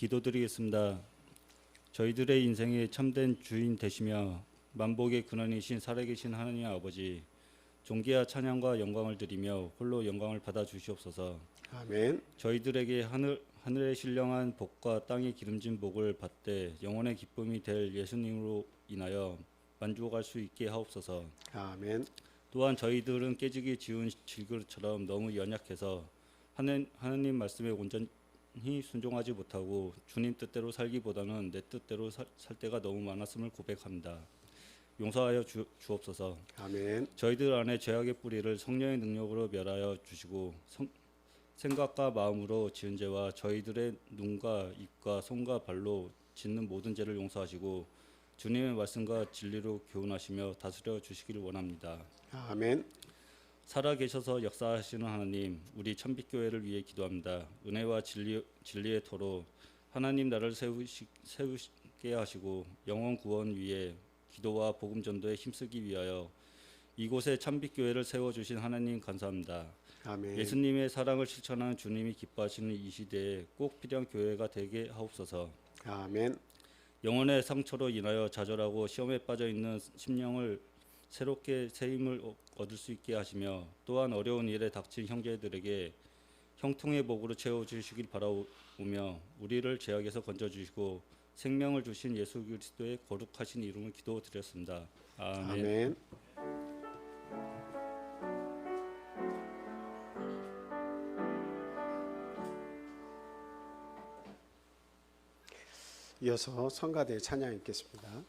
기도드리겠습니다. 저희들의 인생의 참된 주인 되시며 만복의 근원이신 살아계신 하나님 아버지, 존귀와 찬양과 영광을 드리며 홀로 영광을 받아 주시옵소서. 아멘. 저희들에게 하늘의 신령한 복과 땅의 기름진 복을 받되 영혼의 기쁨이 될 예수님으로 인하여 만족할 수 있게 하옵소서. 아멘. 또한 저희들은 깨지기 지은 질그릇처럼 너무 연약해서 하느님 말씀에 온전히 순종하지 못하고 주님 뜻대로 살기보다는 내 뜻대로 살 때가 너무 많았음을 고백합니다. 용서하여 주옵소서. 아멘. 저희들 안에 죄악의 뿌리를 성령의 능력으로 멸하여 주시고 생각과 마음으로 지은 죄와 저희들의 눈과 입과 손과 발로 짓는 모든 죄를 용서하시고 주님의 말씀과 진리로 교훈하시며 다스려 주시기를 원합니다. 아멘. 살아계셔서 역사하시는 하나님, 우리 천빛교회를 위해 기도합니다. 은혜와 진리의 터로 하나님 나라를 세우게 하시고 영혼 구원 위해 기도와 복음 전도에 힘쓰기 위하여 이곳에 참빛교회를 세워주신 하나님 감사합니다. 아멘. 예수님의 사랑을 실천하는 주님이 기뻐하시는 이 시대에 꼭 필요한 교회가 되게 하옵소서. 아멘. 영혼의 상처로 인하여 좌절하고 시험에 빠져 있는 심령을 새롭게 새 힘을 얻을 수 있게 하시며 또한 어려운 일에 닥친 형제들에게 형통의 복으로 채워주시길 바라오며 우리를 죄악에서 건져주시고 생명을 주신 예수 그리스도의 거룩하신 이름을 기도드렸습니다. 아멘. 아멘. 이어서 성가대 찬양 읽겠습니다.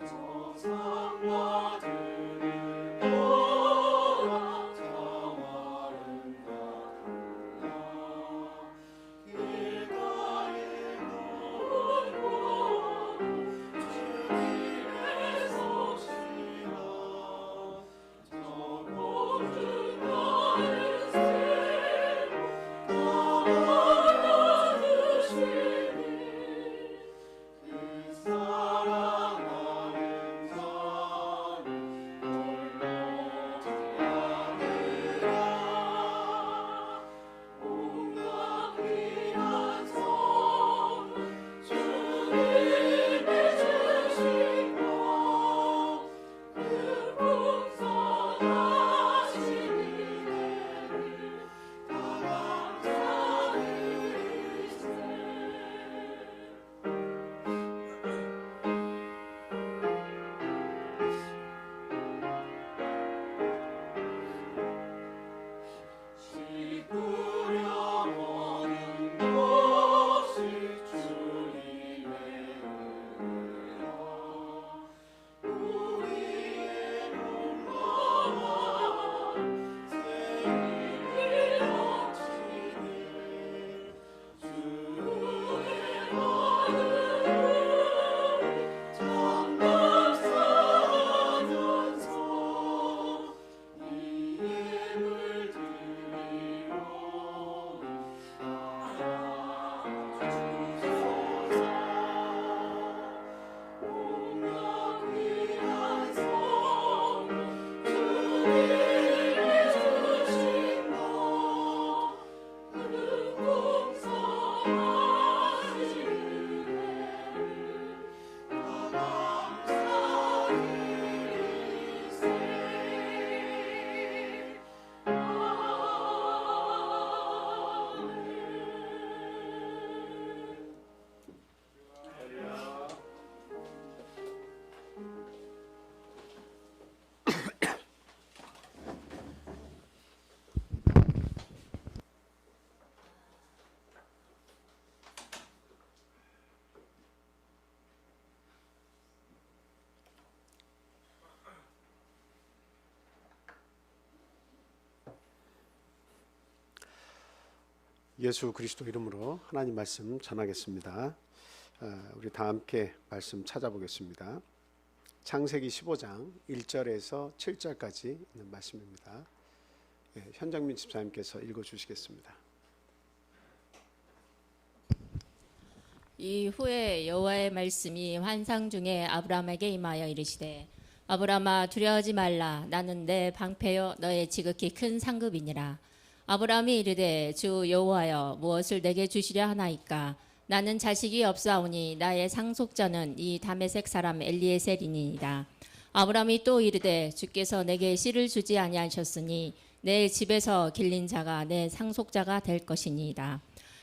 정상과 들을 예수 그리스도 이름으로 하나님 말씀 전하겠습니다. 우리 다 함께 말씀 찾아보겠습니다. 창세기 15장 1절에서 7절까지 있는 말씀입니다. 현정민 집사님께서 읽어주시겠습니다. 이후에 여호와의 말씀이 환상 중에 아브라함에게 임하여 이르시되 아브라함아 두려워하지 말라 나는 내 방패요 너의 지극히 큰 상급이니라. 아브라함이 이르되 주 여호와여 무엇을 내게 주시려 하나이까 나는 자식이 없사오니 나의 상속자는 이 다메섹 사람 엘리에셀이니이다. 아브라함이 또 이르되 주께서 내게 씨를 주지 아니하셨으니 내 집에서 길린 자가 내 상속자가 될 것이니이다.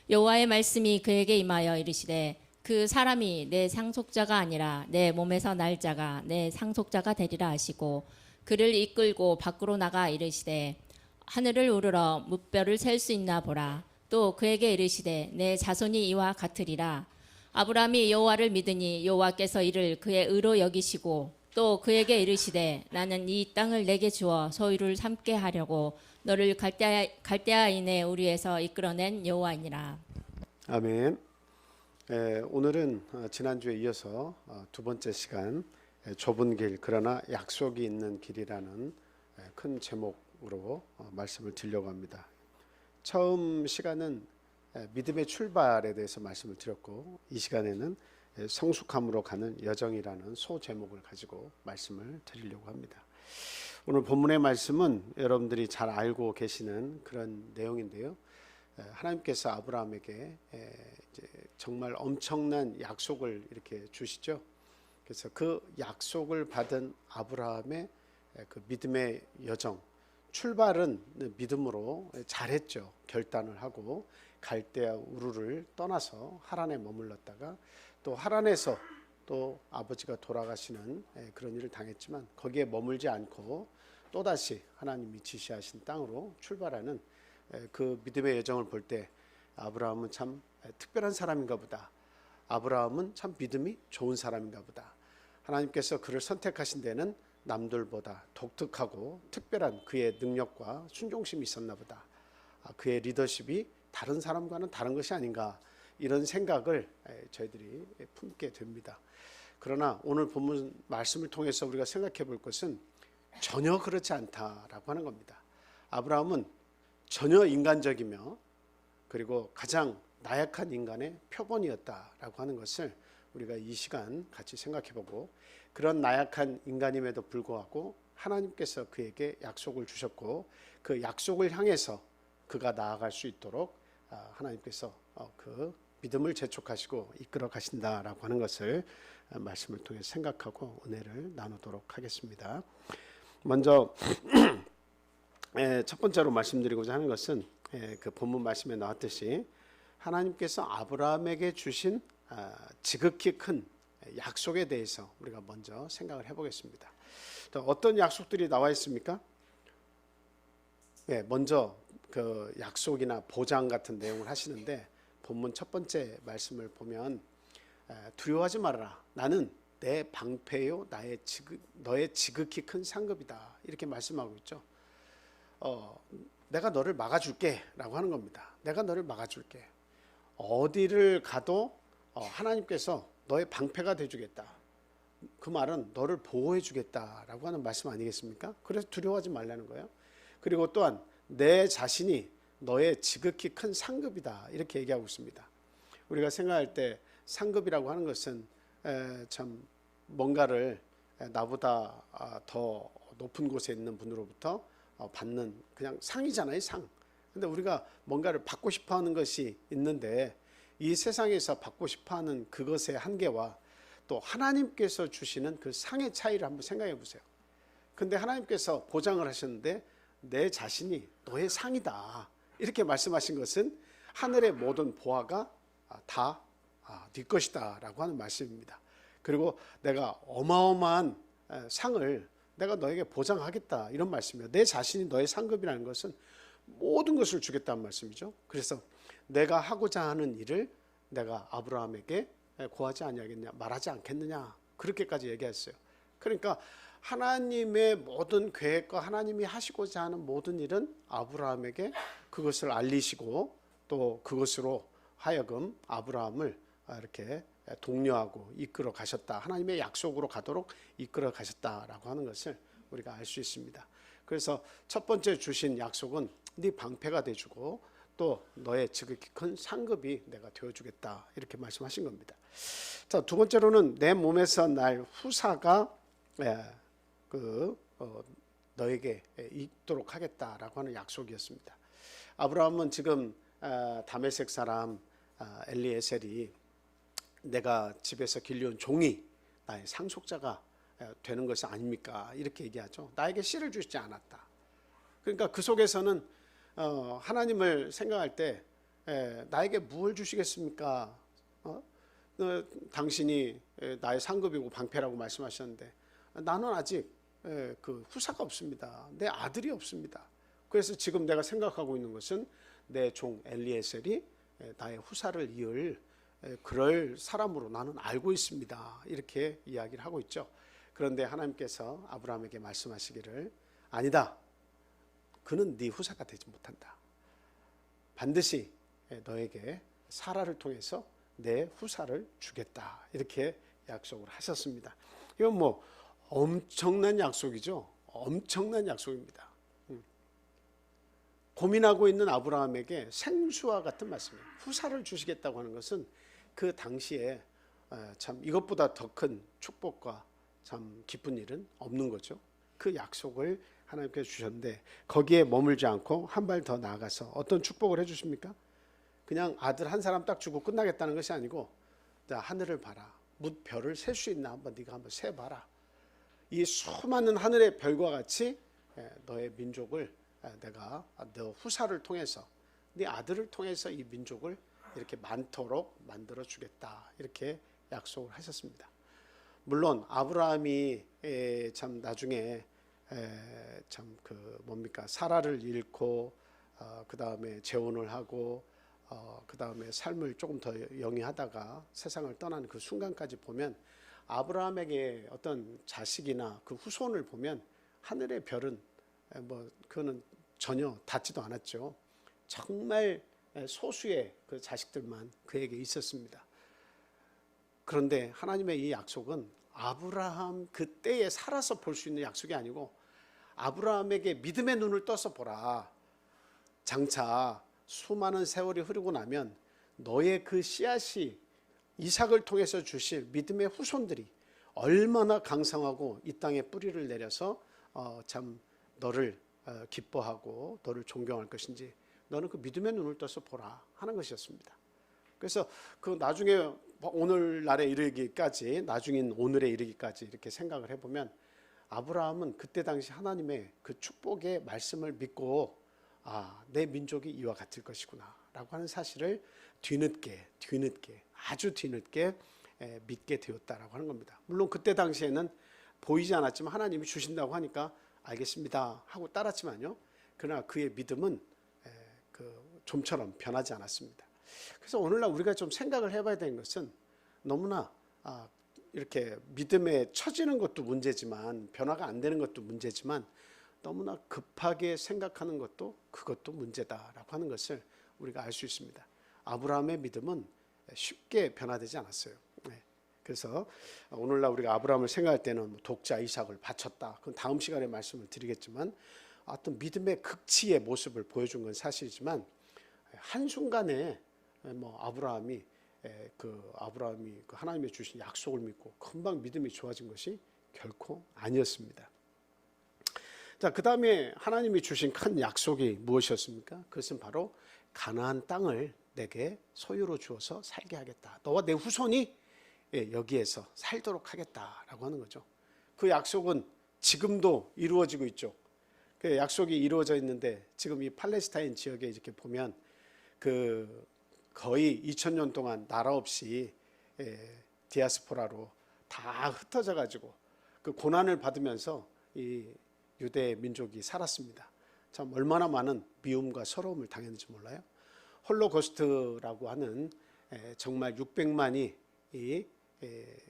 여호와의 말씀이 그에게 임하여 이르시되 그 사람이 내 상속자가 아니라 내 몸에서 날 자가 내 상속자가 되리라 하시고 그를 이끌고 밖으로 나가 이르시되 하늘을 우러러 무뼈를 셀 수 있나 보라. 또 그에게 이르시되 내 자손이 이와 같으리라. 아브라함이 여호와를 믿으니 여호와께서 이를 그의 의로 여기시고 또 그에게 이르시되 나는 이 땅을 내게 주어 소유를 삼게 하려고 너를 갈대아인의 우리에서 이끌어낸 여호와이니라. 아멘. 오늘은 지난주에 이어서 두 번째 시간 좁은 길 그러나 약속이 있는 길이라는 큰 제목으로 말씀을 드리려고 합니다. 처음 시간은 믿음의 출발에 대해서 말씀을 드렸고 이 시간에는 성숙함으로 가는 여정이라는 소제목을 가지고 말씀을 드리려고 합니다. 오늘 본문의 말씀은 여러분들이 잘 알고 계시는 그런 내용인데요. 하나님께서 아브라함에게 정말 엄청난 약속을 이렇게 주시죠. 그래서 그 약속을 받은 아브라함의 그 믿음의 여정, 출발은 믿음으로 잘했죠. 결단을 하고 갈대아 우르를 떠나서 하란에 머물렀다가 또 하란에서 또 아버지가 돌아가시는 그런 일을 당했지만 거기에 머물지 않고 또다시 하나님이 지시하신 땅으로 출발하는 그 믿음의 여정을 볼 때 아브라함은 참 특별한 사람인가 보다. 아브라함은 참 믿음이 좋은 사람인가 보다. 하나님께서 그를 선택하신 데는 남들보다 독특하고 특별한 그의 능력과 순종심이 있었나 보다. 그의 리더십이 다른 사람과는 다른 것이 아닌가 이런 생각을 저희들이 품게 됩니다. 그러나 오늘 본문 말씀을 통해서 우리가 생각해 볼 것은 전혀 그렇지 않다라고 하는 겁니다. 아브라함은 전혀 인간적이며 그리고 가장 나약한 인간의 표본이었다라고 하는 것을 우리가 이 시간 같이 생각해 보고 그런 나약한 인간임에도 불구하고 하나님께서 그에게 약속을 주셨고 그 약속을 향해서 그가 나아갈 수 있도록 하나님께서 그 믿음을 재촉하시고 이끌어 가신다라고 하는 것을 말씀을 통해 생각하고 은혜를 나누도록 하겠습니다. 먼저 첫 번째로 말씀드리고자 하는 것은 그 본문 말씀에 나왔듯이 하나님께서 아브라함에게 주신 지극히 큰 약속에 대해서 우리가 먼저 생각을 해보겠습니다. 어떤 약속들이 나와 있습니까? 먼저 그 약속이나 보장 같은 내용을 하시는데 본문 첫 번째 말씀을 보면 두려워하지 말아라. 나는 내 방패요 너의 지극히 큰 상급이다. 이렇게 말씀하고 있죠. 내가 너를 막아줄게 라고 하는 겁니다. 내가 너를 막아줄게. 어디를 가도 하나님께서 너의 방패가 돼주겠다. 그 말은 너를 보호해 주겠다라고 하는 말씀 아니겠습니까? 그래서 두려워하지 말라는 거예요. 그리고 또한 내 자신이 너의 지극히 큰 상급이다 이렇게 얘기하고 있습니다. 우리가 생각할 때 상급이라고 하는 것은 참 뭔가를 나보다 더 높은 곳에 있는 분으로부터 받는 그냥 상이잖아요, 상. 근데 우리가 뭔가를 받고 싶어 하는 것이 있는데 이 세상에서 받고 싶어 하는 그것의 한계와 또 하나님께서 주시는 그 상의 차이를 한번 생각해 보세요. 근데 하나님께서 보장을 하셨는데 내 자신이 너의 상이다. 이렇게 말씀하신 것은 하늘의 모든 보화가 다 네 것이다 라고 하는 말씀입니다. 그리고 내가 어마어마한 상을 내가 너에게 보장하겠다 이런 말씀이에요. 내 자신이 너의 상급이라는 것은 모든 것을 주겠다는 말씀이죠. 그래서 내가 하고자 하는 일을 내가 아브라함에게 고하지 아니하겠냐 말하지 않겠느냐 그렇게까지 얘기했어요. 그러니까 하나님의 모든 계획과 하나님이 하시고자 하는 모든 일은 아브라함에게 그것을 알리시고 또 그것으로 하여금 아브라함을 이렇게 독려하고 이끌어 가셨다. 하나님의 약속으로 가도록 이끌어 가셨다라고 하는 것을 우리가 알 수 있습니다. 그래서 첫 번째 주신 약속은 네 방패가 돼주고 또 너의 지극히 큰 상급이 내가 되어주겠다 이렇게 말씀하신 겁니다. 자, 두 번째로는 내 몸에서 날 후사가 너에게 있도록 하겠다라고 하는 약속이었습니다. 아브라함은 지금 다메섹 사람 엘리에셀이 내가 집에서 길려온 종이 나의 상속자가 되는 것이 아닙니까? 이렇게 얘기하죠. 나에게 씨를 주시지 않았다. 그러니까 그 속에서는 하나님을 생각할 때 나에게 무엇을 주시겠습니까? 당신이 나의 상급이고 방패라고 말씀하셨는데 나는 아직 그 후사가 없습니다. 내 아들이 없습니다. 그래서 지금 내가 생각하고 있는 것은 내 종 엘리에셀이 나의 후사를 이을 그럴 사람으로 나는 알고 있습니다. 이렇게 이야기를 하고 있죠. 그런데 하나님께서 아브라함에게 말씀하시기를 아니다. 그는 네 후사가 되지 못한다. 반드시 너에게 사라를 통해서 내 후사를 주겠다. 이렇게 약속을 하셨습니다. 이건 뭐 엄청난 약속이죠. 엄청난 약속입니다. 고민하고 있는 아브라함에게 생수와 같은 말씀이에요. 후사를 주시겠다고 하는 것은 그 당시에 참 이것보다 더 큰 축복과 참 기쁜 일은 없는 거죠. 그 약속을 하나님께서 주셨는데 거기에 머물지 않고 한 발 더 나아가서 어떤 축복을 해주십니까? 그냥 아들 한 사람 딱 주고 끝나겠다는 것이 아니고 자, 하늘을 봐라. 뭇별을 셀 수 있나 한번 네가 한번 세봐라. 이 수많은 하늘의 별과 같이 너의 민족을 내가 너 후사를 통해서 네 아들을 통해서 이 민족을 이렇게 많도록 만들어 주겠다. 이렇게 약속을 하셨습니다. 물론 아브라함이 참 나중에 참 그 뭡니까 사라를 잃고 그 다음에 재혼을 하고 그 다음에 삶을 조금 더 영위하다가 세상을 떠나는 그 순간까지 보면 아브라함에게 어떤 자식이나 그 후손을 보면 하늘의 별은 뭐 그거는 전혀 닿지도 않았죠. 정말 소수의 그 자식들만 그에게 있었습니다. 그런데 하나님의 이 약속은 아브라함 그때에 살아서 볼 수 있는 약속이 아니고 아브라함에게 믿음의 눈을 떠서 보라. 장차 수많은 세월이 흐르고 나면 너의 그 씨앗이 이삭을 통해서 주실 믿음의 후손들이 얼마나 강성하고 이 땅에 뿌리를 내려서 참 너를 기뻐하고 너를 존경할 것인지 너는 그 믿음의 눈을 떠서 보라 하는 것이었습니다. 그래서 그 나중에 오늘날에 이르기까지 나중인 오늘에 이르기까지 이렇게 생각을 해보면 아브라함은 그때 당시 하나님의 그 축복의 말씀을 믿고 내 민족이 이와 같을 것이구나 라고 하는 사실을 뒤늦게 아주 뒤늦게 믿게 되었다라고 하는 겁니다. 물론 그때 당시에는 보이지 않았지만 하나님이 주신다고 하니까 알겠습니다 하고 따랐지만요. 그러나 그의 믿음은 그 좀처럼 변하지 않았습니다. 그래서 오늘날 우리가 좀 생각을 해봐야 되는 것은 너무나 이렇게 믿음에 처지는 것도 문제지만 변화가 안 되는 것도 문제지만 너무나 급하게 생각하는 것도 그것도 문제다라고 하는 것을 우리가 알 수 있습니다. 아브라함의 믿음은 쉽게 변화되지 않았어요. 그래서 오늘날 우리가 아브라함을 생각할 때는 독자 이삭을 바쳤다. 그건 다음 시간에 말씀을 드리겠지만 어떤 믿음의 극치의 모습을 보여준 건 사실이지만 한순간에 아브라함이 그 하나님의 주신 약속을 믿고 금방 믿음이 좋아진 것이 결코 아니었습니다. 자, 그 다음에 하나님이 주신 큰 약속이 무엇이었습니까? 그것은 바로 가나안 땅을 내게 소유로 주어서 살게 하겠다. 너와 내 후손이 여기에서 살도록 하겠다라고 하는 거죠. 그 약속은 지금도 이루어지고 있죠. 그 약속이 이루어져 있는데 지금 이 팔레스타인 지역에 이렇게 보면 그 거의 2000년 동안 나라 없이 디아스포라로 다 흩어져 가지고 그 고난을 받으면서 이 유대 민족이 살았습니다. 참 얼마나 많은 미움과 서러움을 당했는지 몰라요. 홀로코스트라고 하는 정말 600만이 이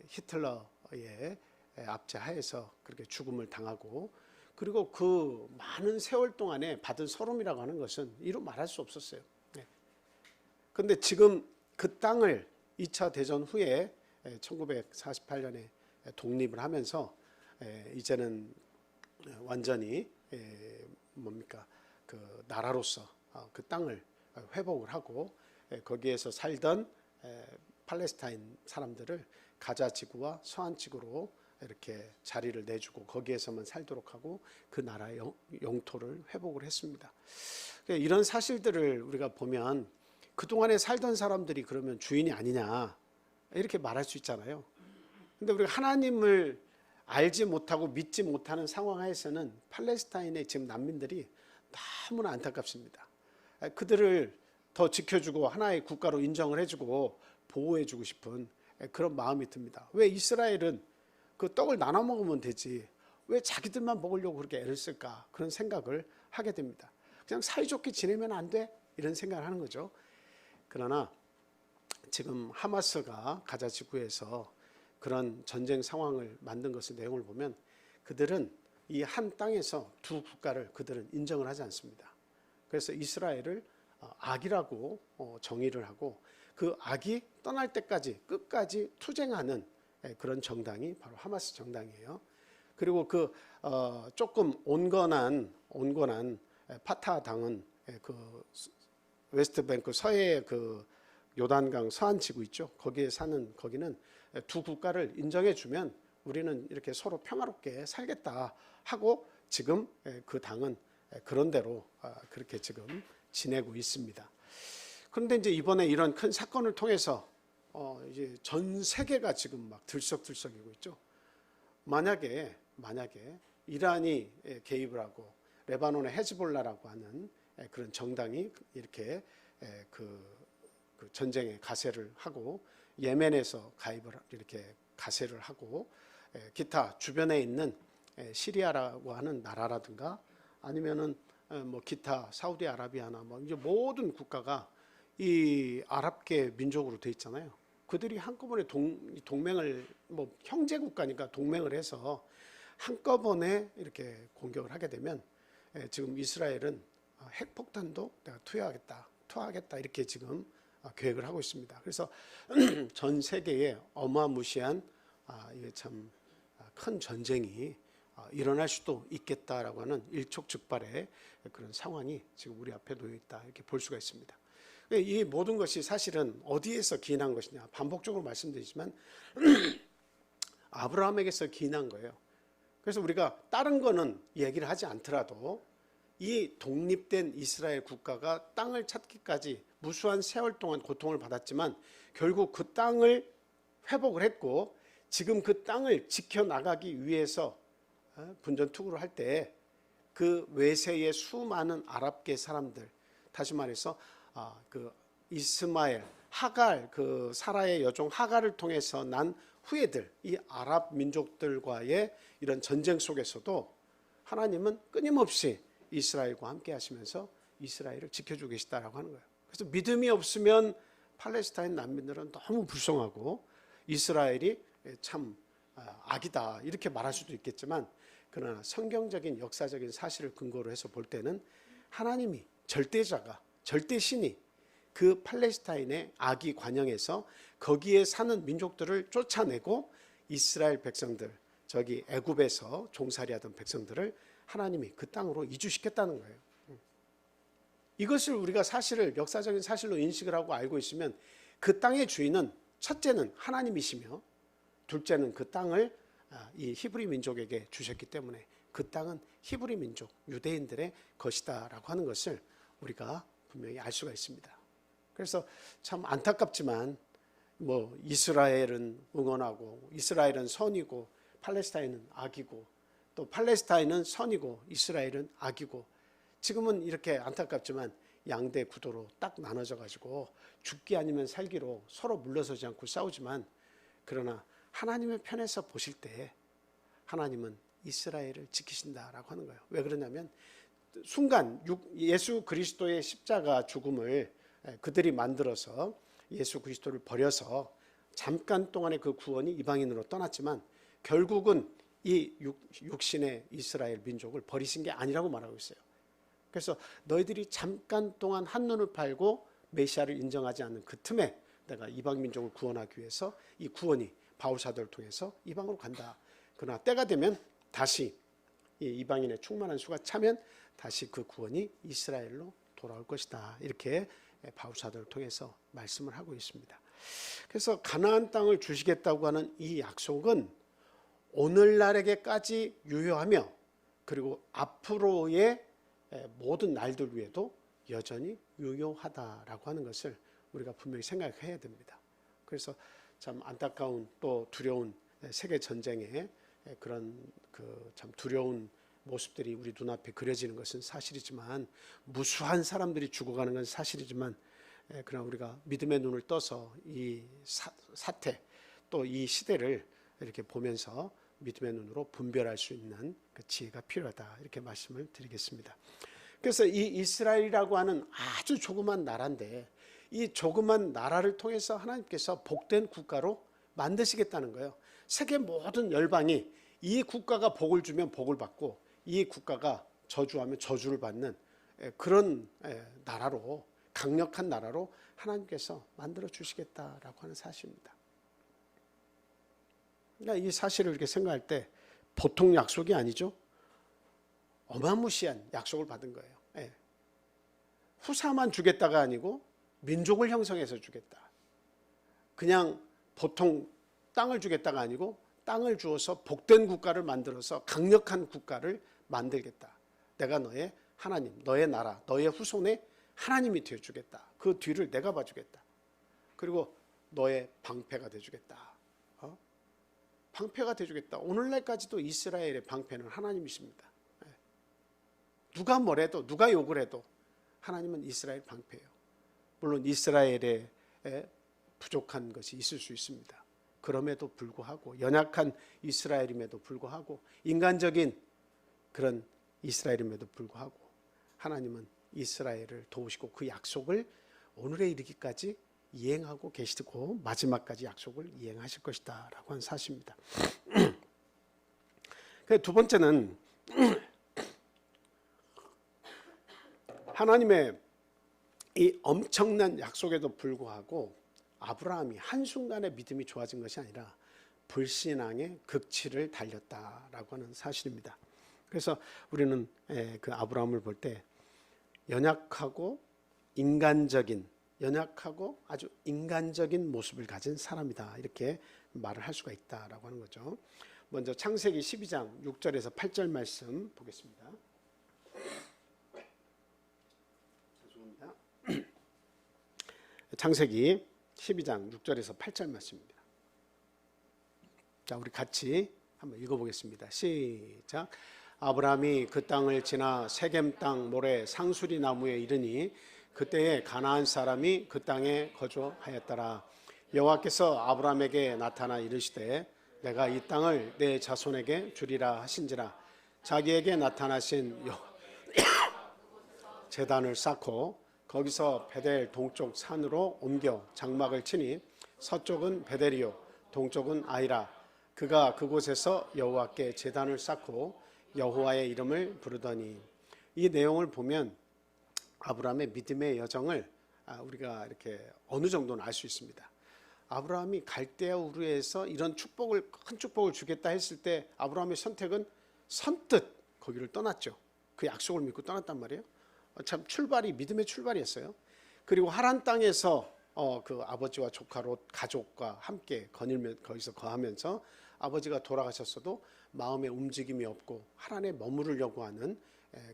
히틀러의 압제하에서 그렇게 죽음을 당하고 그리고 그 많은 세월 동안에 받은 서름이라고 하는 것은 이루 말할 수 없었어요. 근데 지금 그 땅을 2차 대전 후에 1948년에 독립을 하면서 이제는 완전히 뭡니까 그 나라로서 그 땅을 회복을 하고 거기에서 살던 팔레스타인 사람들을 가자 지구와 서한 지구로 이렇게 자리를 내주고 거기에서만 살도록 하고 그 나라의 영토를 회복을 했습니다. 이런 사실들을 우리가 보면 그동안에 살던 사람들이 그러면 주인이 아니냐 이렇게 말할 수 있잖아요. 근데 우리가 하나님을 알지 못하고 믿지 못하는 상황에서는 팔레스타인의 지금 난민들이 너무나 안타깝습니다. 그들을 더 지켜주고 하나의 국가로 인정을 해주고 보호해주고 싶은 그런 마음이 듭니다. 왜 이스라엘은 그 떡을 나눠 먹으면 되지 왜 자기들만 먹으려고 그렇게 애를 쓸까 그런 생각을 하게 됩니다. 그냥 사이좋게 지내면 안 돼? 이런 생각을 하는 거죠. 그러나 지금 하마스가 가자 지구에서 그런 전쟁 상황을 만든 것의 내용을 보면 그들은 이 한 땅에서 두 국가를 그들은 인정을 하지 않습니다. 그래서 이스라엘을 악이라고 정의를 하고 그 악이 떠날 때까지 끝까지 투쟁하는 그런 정당이 바로 하마스 정당이에요. 그리고 그 조금 온건한 파타 당은 그 웨스트뱅크 서해의 그 요단강 서한 지구 있죠. 거기에 사는 거기는 두 국가를 인정해 주면 우리는 이렇게 서로 평화롭게 살겠다 하고 지금 그 당은 그런 대로 그렇게 지금 지내고 있습니다. 그런데 이제 이번에 이런 큰 사건을 통해서 이제 전 세계가 지금 막 들썩들썩이고 있죠. 만약에 이란이 개입을 하고 레바논의 헤즈볼라라고 하는 그런 정당이 이렇게 그 전쟁에 가세를 하고 예멘에서 가입을 이렇게 가세를 하고 기타 주변에 있는 시리아라고 하는 나라라든가 아니면은 뭐 기타 사우디아라비아나 뭐 이제 모든 국가가 이 아랍계 민족으로 돼 있잖아요. 그들이 한꺼번에 동맹을 뭐 형제 국가니까 동맹을 해서 한꺼번에 이렇게 공격을 하게 되면 지금 이스라엘은 핵폭탄도 내가 투하하겠다 이렇게 지금 계획을 하고 있습니다. 그래서 전 세계에 어마무시한 이게 참 큰 전쟁이 일어날 수도 있겠다라고 하는 일촉즉발의 그런 상황이 지금 우리 앞에 놓여 있다 이렇게 볼 수가 있습니다. 이 모든 것이 사실은 어디에서 기인한 것이냐 반복적으로 말씀드리지만 아브라함에게서 기인한 거예요. 그래서 우리가 다른 거는 얘기를 하지 않더라도 이 독립된 이스라엘 국가가 땅을 찾기까지 무수한 세월 동안 고통을 받았지만 결국 그 땅을 회복을 했고 지금 그 땅을 지켜나가기 위해서 분전투구를 할 때 그 외세의 수많은 아랍계 사람들 다시 말해서 그 이스마엘 하갈 그 사라의 여종 하갈을 통해서 난 후예들 이 아랍 민족들과의 이런 전쟁 속에서도 하나님은 끊임없이 이스라엘과 함께 하시면서 이스라엘을 지켜주고 계시다라고 하는 거예요. 그래서 믿음이 없으면 팔레스타인 난민들은 너무 불쌍하고 이스라엘이 참 악이다 이렇게 말할 수도 있겠지만 그러나 성경적인 역사적인 사실을 근거로 해서 볼 때는 하나님이 절대자가 절대신이 그 팔레스타인의 악이 관영해서 거기에 사는 민족들을 쫓아내고 이스라엘 백성들 저기 애굽에서 종살이하던 백성들을 하나님이 그 땅으로 이주시켰다는 거예요. 이것을 우리가 사실을 역사적인 사실로 인식을 하고 알고 있으면 그 땅의 주인은 첫째는 하나님이시며 둘째는 그 땅을 이 히브리 민족에게 주셨기 때문에 그 땅은 히브리 민족 유대인들의 것이다라고 하는 것을 우리가 분명히 알 수가 있습니다. 그래서 참 안타깝지만 뭐 이스라엘은 응원하고 이스라엘은 선이고 팔레스타인은 악이고 또 팔레스타인은 선이고 이스라엘은 악이고 지금은 이렇게 안타깝지만 양대 구도로 딱 나눠져 가지고 죽기 아니면 살기로 서로 물러서지 않고 싸우지만 그러나 하나님의 편에서 보실 때 하나님은 이스라엘을 지키신다라고 하는 거예요. 왜 그러냐면 순간 예수 그리스도의 십자가 죽음을 그들이 만들어서 예수 그리스도를 버려서 잠깐 동안의 그 구원이 이방인으로 떠났지만 결국은 이 육신의 이스라엘 민족을 버리신 게 아니라고 말하고 있어요. 그래서 너희들이 잠깐 동안 한눈을 팔고 메시아를 인정하지 않는 그 틈에 내가 이방 민족을 구원하기 위해서 이 구원이 바울 사도를 통해서 이방으로 간다. 그러나 때가 되면 다시 이 이방인의 충만한 수가 차면 다시 그 구원이 이스라엘로 돌아올 것이다. 이렇게 바울 사도를 통해서 말씀을 하고 있습니다. 그래서 가나안 땅을 주시겠다고 하는 이 약속은 오늘날에게까지 유효하며 그리고 앞으로의 모든 날들 위에도 여전히 유효하다라고 하는 것을 우리가 분명히 생각해야 됩니다. 그래서 참 안타까운 또 두려운 세계 전쟁의 그런 그 참 두려운 모습들이 우리 눈앞에 그려지는 것은 사실이지만, 무수한 사람들이 죽어가는 건 사실이지만, 그러나 우리가 믿음의 눈을 떠서 이 사태 또 이 시대를 이렇게 보면서 믿음의 눈으로 분별할 수 있는 그 지혜가 필요하다, 이렇게 말씀을 드리겠습니다. 그래서 이 이스라엘이라고 하는 아주 조그만 나라인데, 이 조그만 나라를 통해서 하나님께서 복된 국가로 만드시겠다는 거예요. 세계 모든 열방이 이 국가가 복을 주면 복을 받고 이 국가가 저주하면 저주를 받는 그런 나라로, 강력한 나라로 하나님께서 만들어 주시겠다라고 하는 사실입니다. 그러니까 이 사실을 이렇게 생각할 때 보통 약속이 아니죠. 어마무시한 약속을 받은 거예요. 후사만 주겠다가 아니고 민족을 형성해서 주겠다. 그냥 보통 땅을 주겠다가 아니고 땅을 주어서 복된 국가를 만들어서 강력한 국가를 만들겠다. 내가 너의 하나님, 너의 나라, 너의 후손의 하나님이 되어주겠다. 그 뒤를 내가 봐주겠다. 그리고 너의 방패가 되어주겠다. 방패가 되어주겠다. 오늘날까지도 이스라엘의 방패는 하나님이십니다. 누가 뭐래도, 누가 욕을 해도 하나님은 이스라엘 방패예요. 물론 이스라엘에 부족한 것이 있을 수 있습니다. 그럼에도 불구하고, 연약한 이스라엘임에도 불구하고, 인간적인 그런 이스라엘임에도 불구하고 하나님은 이스라엘을 도우시고 그 약속을 오늘에 이르기까지 이행하고 계시고 마지막까지 약속을 이행하실 것이다 라고 하는 사실입니다. 두 번째는 하나님의 이 엄청난 약속에도 불구하고 아브라함이 한순간에 믿음이 좋아진 것이 아니라 불신앙의 극치를 달렸다라고 하는 사실입니다. 그래서 우리는 그 아브라함을 볼 때 연약하고 아주 인간적인 모습을 가진 사람이다, 이렇게 말을 할 수가 있다라고 하는 거죠. 먼저 창세기 12장 6절에서 8절 말씀 보겠습니다. 창세기 12장 6절에서 8절 말씀입니다. 자, 우리 같이 한번 읽어보겠습니다. 시작. 아브라함이 그 땅을 지나 세겜 땅 모래 상수리 나무에 이르니 그때에 가나안 사람이 그 땅에 거주하였더라. 여호와께서 아브라함에게 나타나 이르시되 내가 이 땅을 내 자손에게 주리라 하신지라. 자기에게 나타나신 제단을 쌓고 거기서 베델 동쪽 산으로 옮겨 장막을 치니 서쪽은 베델이요 동쪽은 아이라. 그가 그곳에서 여호와께 제단을 쌓고 여호와의 이름을 부르더니. 이 내용을 보면 아브라함의 믿음의 여정을 우리가 이렇게 어느 정도는 알 수 있습니다. 아브라함이 갈대아 우르에서 이런 축복을, 큰 축복을 주겠다 했을 때 아브라함의 선택은 선뜻 거기를 떠났죠. 그 약속을 믿고 떠났단 말이에요. 참 출발이 믿음의 출발이었어요. 그리고 하란 땅에서 그 아버지와 조카 롯 가족과 함께 거기서 거하면서 아버지가 돌아가셨어도 마음에 움직임이 없고 하란에 머무르려고 하는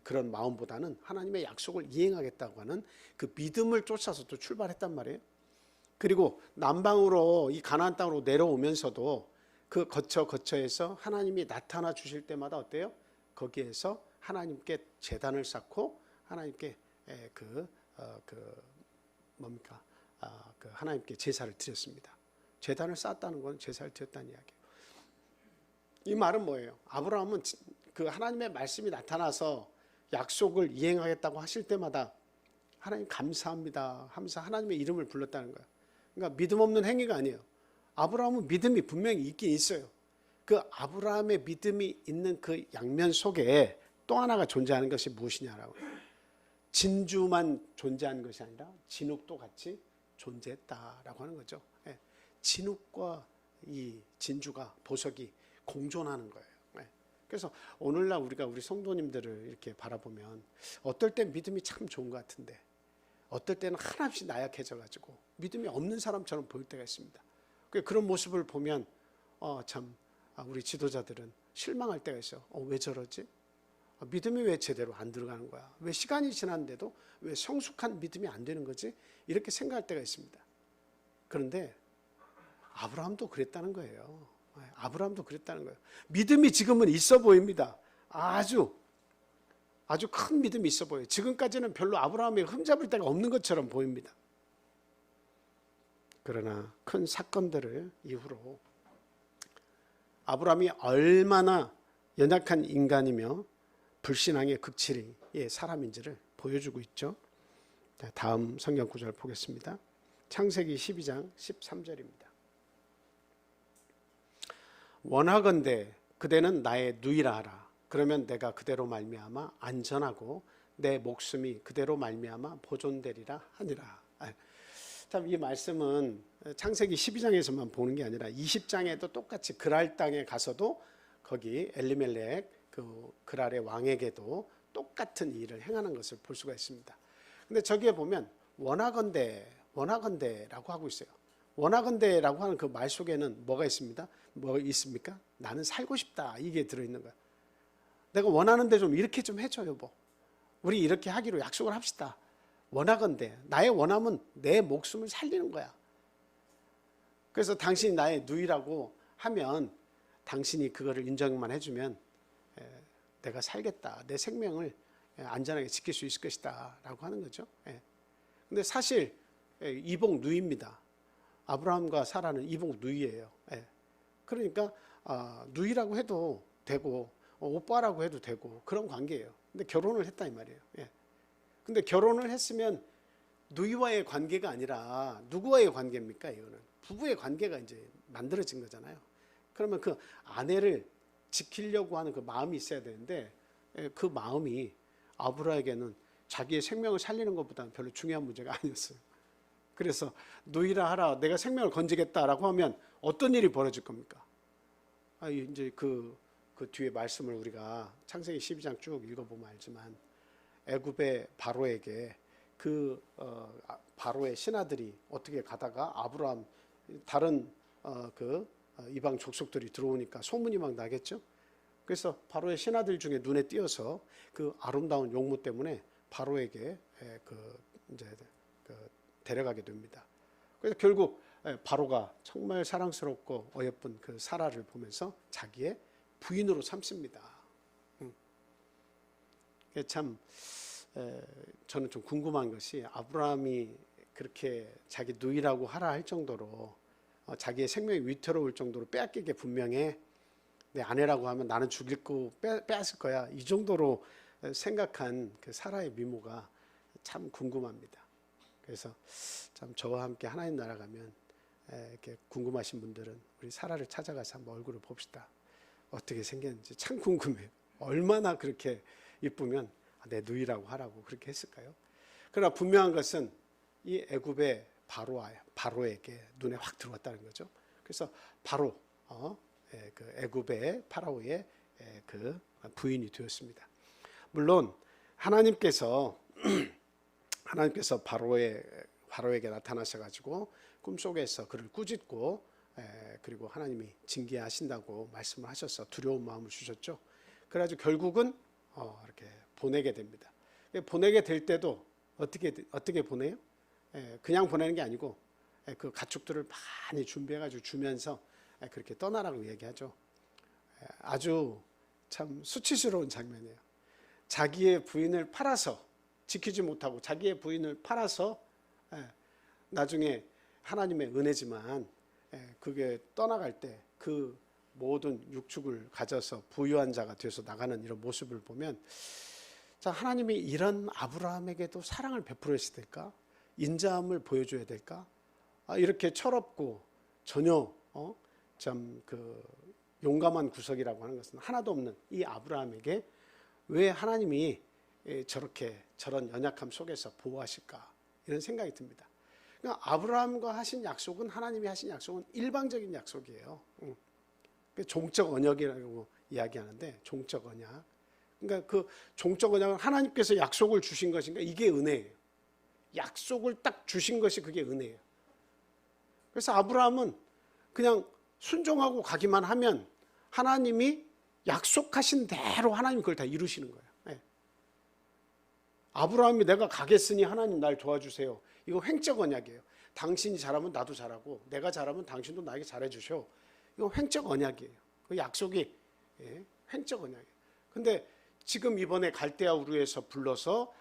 그런 마음보다는 하나님의 약속을 이행하겠다고 하는 그 믿음을 쫓아서 또 출발했단 말이에요. 그리고 남방으로 이 가나안 땅으로 내려오면서도 그 거처에서 하나님이 나타나 주실 때마다 어때요? 거기에서 하나님께 제단을 쌓고 하나님께 그 하나님께 제사를 드렸습니다. 제단을 쌓았다는 건 제사를 드렸다는 이야기예요. 이 말은 뭐예요? 아브라함은 그 하나님의 말씀이 나타나서 약속을 이행하겠다고 하실 때마다 하나님 감사합니다 하면서 하나님의 이름을 불렀다는 거예요. 그러니까 믿음 없는 행위가 아니에요. 아브라함은 믿음이 분명히 있긴 있어요. 그 아브라함의 믿음이 있는 그 양면 속에 또 하나가 존재하는 것이 무엇이냐라고. 진주만 존재한 것이 아니라 진흙도 같이 존재했다라고 하는 거죠. 예. 진흙과 이 진주가 보석이 공존하는 거예요. 예. 그래서 오늘날 우리가 우리 성도님들을 이렇게 바라보면 어떨 땐 믿음이 참 좋은 것 같은데 어떨 때는 하나없이 나약해져 가지고 믿음이 없는 사람처럼 보일 때가 있습니다. 그런 모습을 보면 우리 지도자들은 실망할 때가 있어요. 왜 저러지? 믿음이 왜 제대로 안 들어가는 거야? 왜 시간이 지났는데도 왜 성숙한 믿음이 안 되는 거지? 이렇게 생각할 때가 있습니다. 그런데 아브라함도 그랬다는 거예요. 아브라함도 그랬다는 거예요. 믿음이 지금은 있어 보입니다. 아주 큰 믿음이 있어 보여요. 지금까지는 별로 아브라함이 흠잡을 데가 없는 것처럼 보입니다. 그러나 큰 사건들을 이후로 아브라함이 얼마나 연약한 인간이며 불신앙의 극치의 사람인지를 보여주고 있죠. 다음 성경 구절 보겠습니다. 창세기 12장 13절입니다. 원하건대 그대는 나의 누이라 하라. 그러면 내가 그대로 말미암아 안전하고 내 목숨이 그대로 말미암아 보존되리라 하니라. 참 이 말씀은 창세기 12장에서만 보는 게 아니라 20장에도 똑같이 그랄 땅에 가서도 거기 엘리멜렉 그 그랄의 왕에게도 똑같은 일을 행하는 것을 볼 수가 있습니다. 근데 저기에 보면 원하건대라고 하고 있어요. 원하건대라고 하는 그 말 속에는 뭐가 있습니다? 뭐가 있습니까? 나는 살고 싶다 이게 들어있는 거야. 내가 원하는데 좀 이렇게 좀 해줘 여보. 우리 이렇게 하기로 약속을 합시다. 원하건대 나의 원함은 내 목숨을 살리는 거야. 그래서 당신이 나의 누이라고 하면 당신이 그거를 인정만 해주면 내가 살겠다. 내 생명을 안전하게 지킬 수 있을 것이다 라고 하는 거죠. 근데 사실 이복 누이입니다. 아브라함과 사라는 이복 누이예요. 그러니까 누이라고 해도 되고 오빠라고 해도 되고 그런 관계예요. 근데 결혼을 했다 이 말이에요. 근데 결혼을 했으면 누이와의 관계가 아니라 누구와의 관계입니까? 이거는 부부의 관계가 이제 만들어진 거잖아요. 그러면 그 아내를 지키려고 하는 그 마음이 있어야 되는데 그 마음이 아브라함에게는 자기의 생명을 살리는 것보다는 별로 중요한 문제가 아니었어요. 그래서 누이라 하라, 내가 생명을 건지겠다라고 하면 어떤 일이 벌어질 겁니까? 이제 그 뒤에 말씀을 우리가 창세기 12장 쭉 읽어보면 알지만 애굽의 바로에게 그 바로의 신하들이 어떻게 가다가 아브라함 다른 이방 족속들이 들어오니까 소문이 막 나겠죠. 그래서 바로의 신하들 중에 눈에 띄어서 그 아름다운 용모 때문에 바로에게 데려가게 됩니다. 그래서 결국 바로가 정말 사랑스럽고 어여쁜 그 사라를 보면서 자기의 부인으로 삼습니다. 참 저는 좀 궁금한 것이 아브라함이 그렇게 자기 누이라고 하라 할 정도로 자기의 생명이 위태로울 정도로 빼앗기게 분명해. 내 아내라고 하면 나는 죽일 거 빼앗을 거야. 이 정도로 생각한 그 사라의 미모가 참 궁금합니다. 그래서 참 저와 함께 하나님 나라 가면 이렇게 궁금하신 분들은 우리 사라를 찾아가서 한번 얼굴을 봅시다. 어떻게 생겼는지 참 궁금해요. 얼마나 그렇게 이쁘면 내 누이라고 하라고 그렇게 했을까요? 그러나 분명한 것은 이 애굽의 바로에게 눈에 확 들어왔다는 거죠. 그래서 바로 그 애굽의 파라오의 그 부인이 되었습니다. 물론 하나님께서 바로에게 나타나셔가지고 꿈속에서 그를 꾸짖고 그리고 하나님이 징계하신다고 말씀을 하셔서 두려운 마음을 주셨죠. 그래가지고 결국은 이렇게 보내게 됩니다. 보내게 될 때도 어떻게 보내요? 그냥 보내는 게 아니고 그 가축들을 많이 준비해가지고 주면서 그렇게 떠나라고 얘기하죠. 아주 참 수치스러운 장면이에요. 자기의 부인을 팔아서 지키지 못하고 자기의 부인을 팔아서 나중에 하나님의 은혜지만 그게 떠나갈 때 그 모든 육축을 가져서 부유한 자가 되어서 나가는 이런 모습을 보면 자, 하나님이 이런 아브라함에게도 사랑을 베풀어야 될까? 인자함을 보여줘야 될까? 이렇게 철없고 전혀 참 그 용감한 구석이라고 하는 것은 하나도 없는 이 아브라함에게 왜 하나님이 저렇게 저런 연약함 속에서 보호하실까 이런 생각이 듭니다. 그러니까 아브라함과 하신 약속은 하나님이 하신 약속은 일방적인 약속이에요. 종적 언약이라고 이야기하는데 종적 언약. 그러니까 그 종적 언약은 하나님께서 약속을 주신 것인가 이게 은혜예요. 약속을 딱 주신 것이 그게 은혜예요. 그래서 아브라함은 그냥 순종하고 가기만 하면 하나님이 약속하신 대로 하나님이 그걸 다 이루시는 거예요. 네. 아브라함이 내가 가겠으니 하나님 날 도와주세요. 이거 횡적 언약이에요. 당신이 잘하면 나도 잘하고 내가 잘하면 당신도 나에게 잘해 주셔. 이거 횡적 언약이에요. 그 약속이 횡적 언약이에요. 근데 지금 이번에 갈대아 우르에서 불러서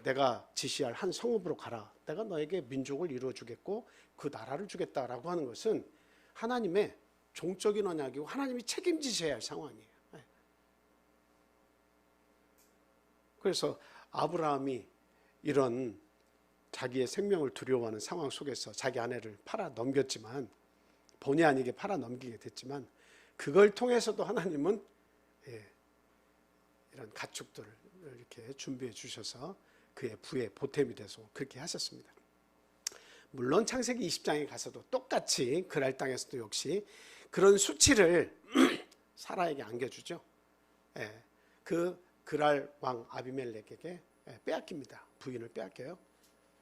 내가 지시할 한 성읍으로 가라. 내가 너에게 민족을 이루어 주겠고 그 나라를 주겠다라고 하는 것은 하나님의 종적인 언약이고 하나님이 책임지셔야 할 상황이에요. 그래서 아브라함이 이런 자기의 생명을 두려워하는 상황 속에서 자기 아내를 팔아 넘겼지만 본의 아니게 팔아 넘기게 됐지만 그걸 통해서도 하나님은 이런 가축들을 이렇게 준비해 주셔서 그의 부의 보탬이 돼서 그렇게 하셨습니다. 물론 창세기 20장에 가서도 똑같이 그랄 땅에서도 역시 그런 수치를 사라에게 안겨주죠. 그 그랄 왕 아비멜렉에게 빼앗깁니다. 부인을 빼앗겨요.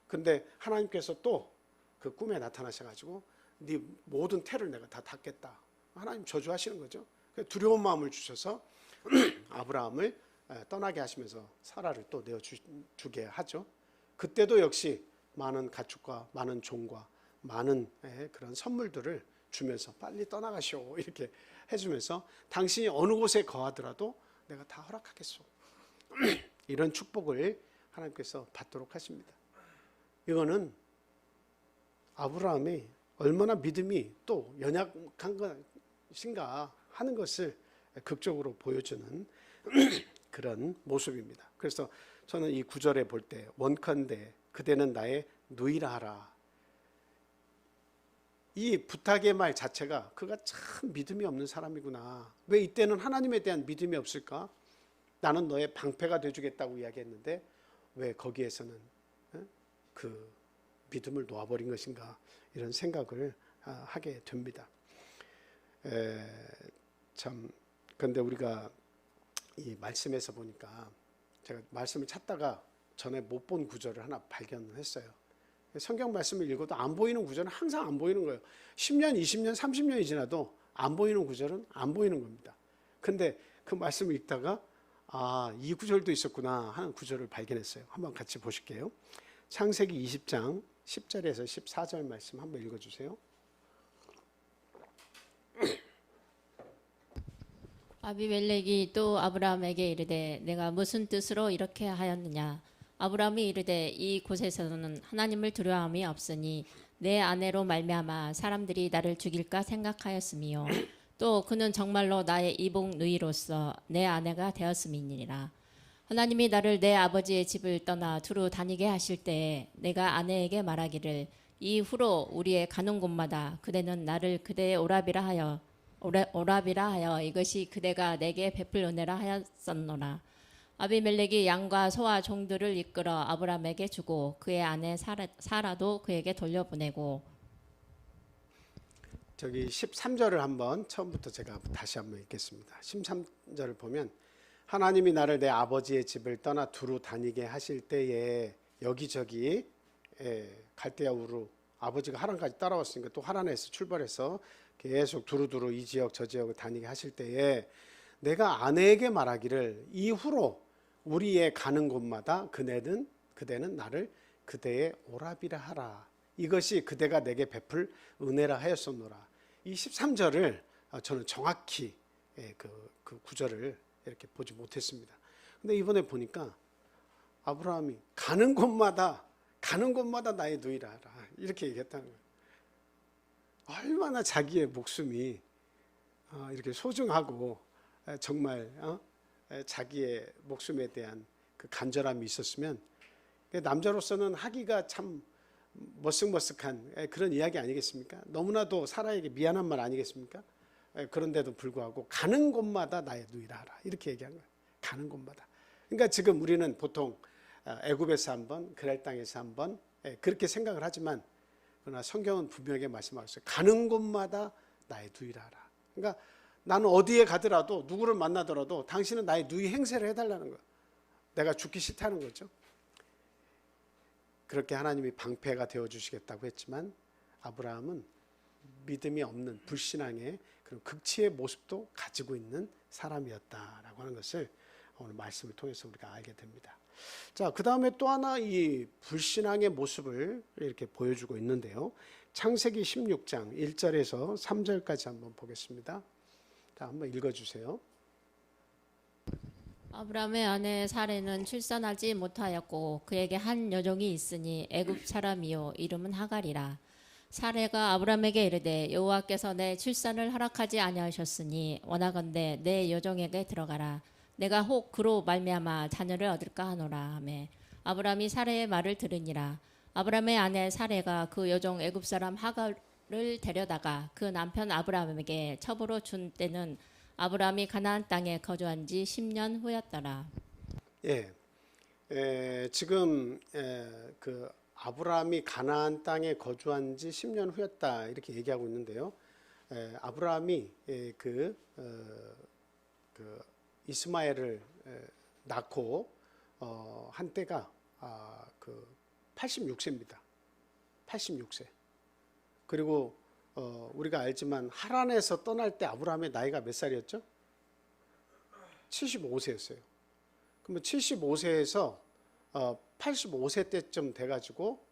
근데 하나님께서 또 그 꿈에 나타나셔가지고 네 모든 태를 내가 다 닫겠다. 하나님 저주하시는 거죠. 두려운 마음을 주셔서 아브라함을 떠나게 하시면서 사라를 또 내어주게 하죠. 그때도 역시 많은 가축과 많은 종과 많은 그런 선물들을 주면서 빨리 떠나가시오 이렇게 해주면서 당신이 어느 곳에 거하더라도 내가 다 허락하겠소. 이런 축복을 하나님께서 받도록 하십니다. 이거는 아브라함이 얼마나 믿음이 또 연약한 것인가 하는 것을 극적으로 보여주는 그런 모습입니다. 그래서 저는 이 구절에 볼 때 원컨대 그대는 나의 누이라 하라. 이 부탁의 말 자체가 그가 참 믿음이 없는 사람이구나. 왜 이때는 하나님에 대한 믿음이 없을까? 나는 너의 방패가 되주겠다고 이야기했는데 왜 거기에서는 그 믿음을 놓아버린 것인가 이런 생각을 하게 됩니다. 참 그런데 우리가 이 말씀에서 보니까 제가 말씀을 찾다가 전에 못 본 구절을 하나 발견했어요. 성경 말씀을 읽어도 안 보이는 구절은 항상 안 보이는 거예요. 10년, 20년, 30년이 지나도 안 보이는 구절은 안 보이는 겁니다. 근데 그 말씀을 읽다가 이 구절도 있었구나 하는 구절을 발견했어요. 한번 같이 보실게요. 창세기 20장 10절에서 14절 말씀 한번 읽어주세요. 아비멜렉이 또 아브라함에게 이르되 내가 무슨 뜻으로 이렇게 하였느냐. 아브라함이 이르되 이 곳에서는 하나님을 두려움이 없으니 내 아내로 말미암아 사람들이 나를 죽일까 생각하였으며 또 그는 정말로 나의 이복 누이로서 내 아내가 되었음이니라. 하나님이 나를 내 아버지의 집을 떠나 두루 다니게 하실 때에 내가 아내에게 말하기를 이후로 우리의 가는 곳마다 그대는 나를 그대의 오라비라 하여 이것이 그대가 내게 베풀 은혜라 하였었노라. 아비멜렉이 양과 소와 종들을 이끌어 아브라함에게 주고 그의 아내 사라도 그에게 돌려보내고. 저기 13절을 한번 처음부터 제가 다시 한번 읽겠습니다. 13절을 보면 하나님이 나를 내 아버지의 집을 떠나 두루 다니게 하실 때에 여기저기 갈대아 우르 아버지가 하란까지 따라왔으니까 또 하란에서 출발해서 계속 두루두루 이 지역 저 지역을 다니게 하실 때에 내가 아내에게 말하기를 이후로 우리의 가는 곳마다 그대는 나를 그대의 오라비라 하라. 이것이 그대가 내게 베풀 은혜라 하였었노라. 이 13절을 저는 정확히 그 구절을 이렇게 보지 못했습니다. 근데 이번에 보니까 아브라함이 가는 곳마다 나의 누이라 하라 이렇게 얘기했다는 거예요. 얼마나 자기의 목숨이 이렇게 소중하고 정말 자기의 목숨에 대한 그 간절함이 있었으면 남자로서는 하기가 참 머쓱머쓱한 그런 이야기 아니겠습니까? 너무나도 사라에게 미안한 말 아니겠습니까? 그런데도 불구하고 가는 곳마다 나의 누이라 하라 이렇게 얘기한 거예요. 가는 곳마다. 그러니까 지금 우리는 보통 애굽에서 한 번, 그랄 땅에서 한 번 그렇게 생각을 하지만 그러나 성경은 분명하게 말씀하고 있어요. 가는 곳마다 나의 누이라 하라. 그러니까 나는 어디에 가더라도 누구를 만나더라도 당신은 나의 누이 행세를 해달라는 거예요. 내가 죽기 싫다는 거죠. 그렇게 하나님이 방패가 되어주시겠다고 했지만 아브라함은 믿음이 없는 불신앙의 그런 극치의 모습도 가지고 있는 사람이었다라고 하는 것을 오늘 말씀을 통해서 우리가 알게 됩니다. 자, 그 다음에 또 하나 이 불신앙의 모습을 이렇게 보여주고 있는데요. 창세기 16장 1절에서 3절까지 한번 보겠습니다. 자, 한번 읽어주세요. 아브라함의 아내 사레는 출산하지 못하였고 그에게 한 여종이 있으니 애굽 사람이요 이름은 하갈이라. 사레가 아브라함에게 이르되 여호와께서 내 출산을 허락하지 아니하셨으니 원하건대 내 여종에게 들어가라. 내가 혹 그로 말미암아 자녀를 얻을까 하노라 하매 아브라함이 사레의 말을 들으니라. 아브라함의 아내 사레가 그 여종 애굽 사람 하갈을 데려다가 그 남편 아브라함에게 첩으로 준 때는 아브라함이 가나안 땅에 거주한 지 10년 후였더라. 지금 그 아브라함이 가나안 땅에 거주한 지 10년 후였다 이렇게 얘기하고 있는데요. 아브라함이 그 이스마엘을 낳고 한 때가 그 86세입니다. 86세. 그리고 우리가 알지만 하란에서 떠날 때 아브라함의 나이가 몇 살이었죠? 75세였어요. 그러면 75세에서 85세 때쯤 돼가지고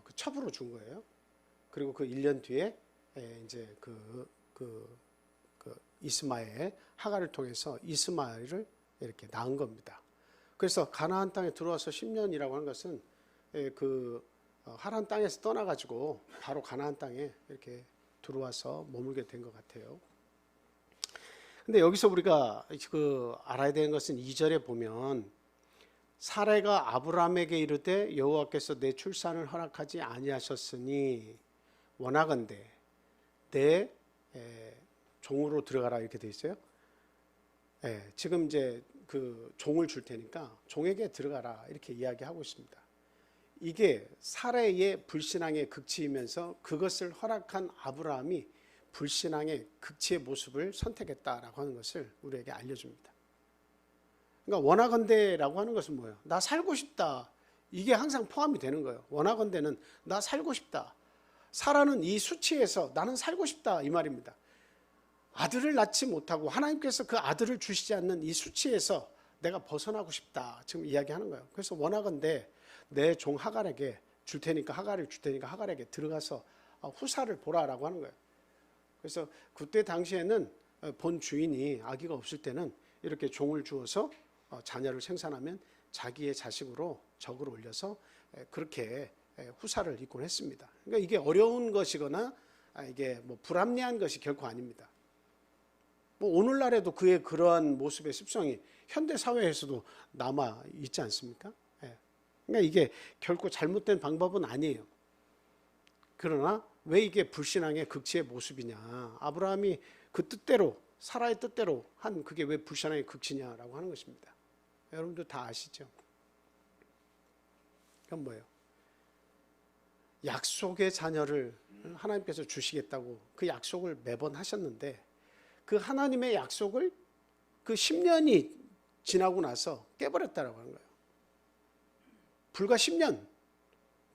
그 첩으로 준 거예요. 그리고 그 1년 뒤에 이제 그 이스마엘 하갈을 통해서 이스마엘을 이렇게 낳은 겁니다. 그래서 가나안 땅에 들어와서 10년이라고 하는 것은 그 하란 땅에서 떠나가지고 바로 가나안 땅에 이렇게 들어와서 머물게 된 것 같아요. 근데 여기서 우리가 그 알아야 되는 것은 2절에 보면 사레가 아브라함에게 이르되 여호와께서 내 출산을 허락하지 아니하셨으니 원하건대 내 종으로 들어가라 이렇게 돼 있어요. 지금 이제 그 종을 줄 테니까 종에게 들어가라 이렇게 이야기하고 있습니다. 이게 사레의 불신앙의 극치이면서 그것을 허락한 아브라함이 불신앙의 극치의 모습을 선택했다라고 하는 것을 우리에게 알려줍니다. 그러니까 원하건대라고 하는 것은 뭐예요? 나 살고 싶다. 이게 항상 포함이 되는 거예요. 원하건대는 나 살고 싶다. 사라는 이 수치에서 나는 살고 싶다 이 말입니다. 아들을 낳지 못하고 하나님께서 그 아들을 주시지 않는 이 수치에서 내가 벗어나고 싶다 지금 이야기하는 거예요. 그래서 원하건대 내 종 하갈에게 줄 테니까 하갈을 줄 테니까 하갈에게 들어가서 후사를 보라라고 하는 거예요. 그래서 그때 당시에는 본 주인이 아기가 없을 때는 이렇게 종을 주어서 자녀를 생산하면 자기의 자식으로 적을 올려서 그렇게 후사를 입곤 했습니다. 그러니까 이게 어려운 것이거나 이게 뭐 불합리한 것이 결코 아닙니다. 뭐 오늘날에도 그의 그러한 모습의 습성이 현대 사회에서도 남아 있지 않습니까? 그러니까 이게 결코 잘못된 방법은 아니에요. 그러나 왜 이게 불신앙의 극치의 모습이냐? 아브라함이 그 뜻대로 사라의 뜻대로 한 그게 왜 불신앙의 극치냐라고 하는 것입니다. 여러분들 다 아시죠? 그건 뭐예요? 약속의 자녀를 하나님께서 주시겠다고 그 약속을 매번 하셨는데 그 하나님의 약속을 그 10년이 지나고 나서 깨버렸다라고 하는 거예요. 불과 10년.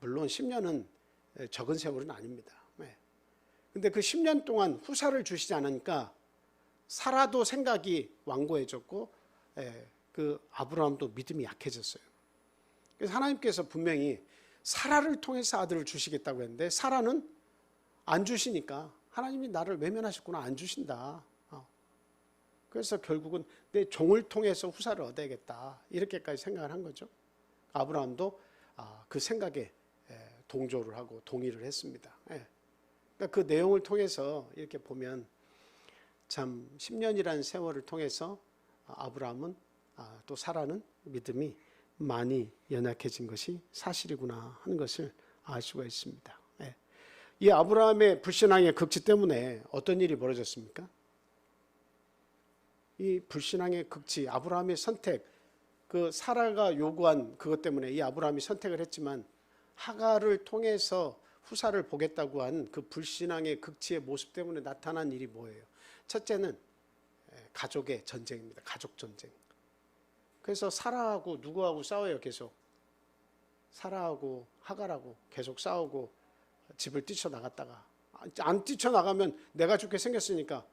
물론 10년은 적은 세월은 아닙니다. 근데 그 10년 동안 후사를 주시지 않으니까 사라도 생각이 완고해졌고 그 아브라함도 믿음이 약해졌어요. 그래서 하나님께서 분명히 사라를 통해서 아들을 주시겠다고 했는데 사라는 안 주시니까 하나님이 나를 외면하셨구나 안 주신다. 그래서 결국은 내 종을 통해서 후사를 얻어야겠다 이렇게까지 생각을 한 거죠. 아브라함도 그 생각에 동조를 하고 동의를 했습니다. 그러니까 그 내용을 통해서 이렇게 보면 참 10년이라는 세월을 통해서 아브라함은 또 사라는 믿음이 많이 연약해진 것이 사실이구나 하는 것을 알 수가 있습니다. 이 아브라함의 불신앙의 극치 때문에 어떤 일이 벌어졌습니까? 이 불신앙의 극치, 아브라함의 선택, 그 사라가 요구한 그것 때문에 이 아브라함이 선택을 했지만 하갈을 통해서 후사를 보겠다고 한 그 불신앙의 극치의 모습 때문에 나타난 일이 뭐예요? 첫째는 가족의 전쟁입니다. 가족 전쟁. 그래서 사라하고 누구하고 싸워요, 계속. 사라하고 하갈하고 계속 싸우고 집을 뛰쳐나갔다가 안 뛰쳐나가면 내가 죽게 생겼으니까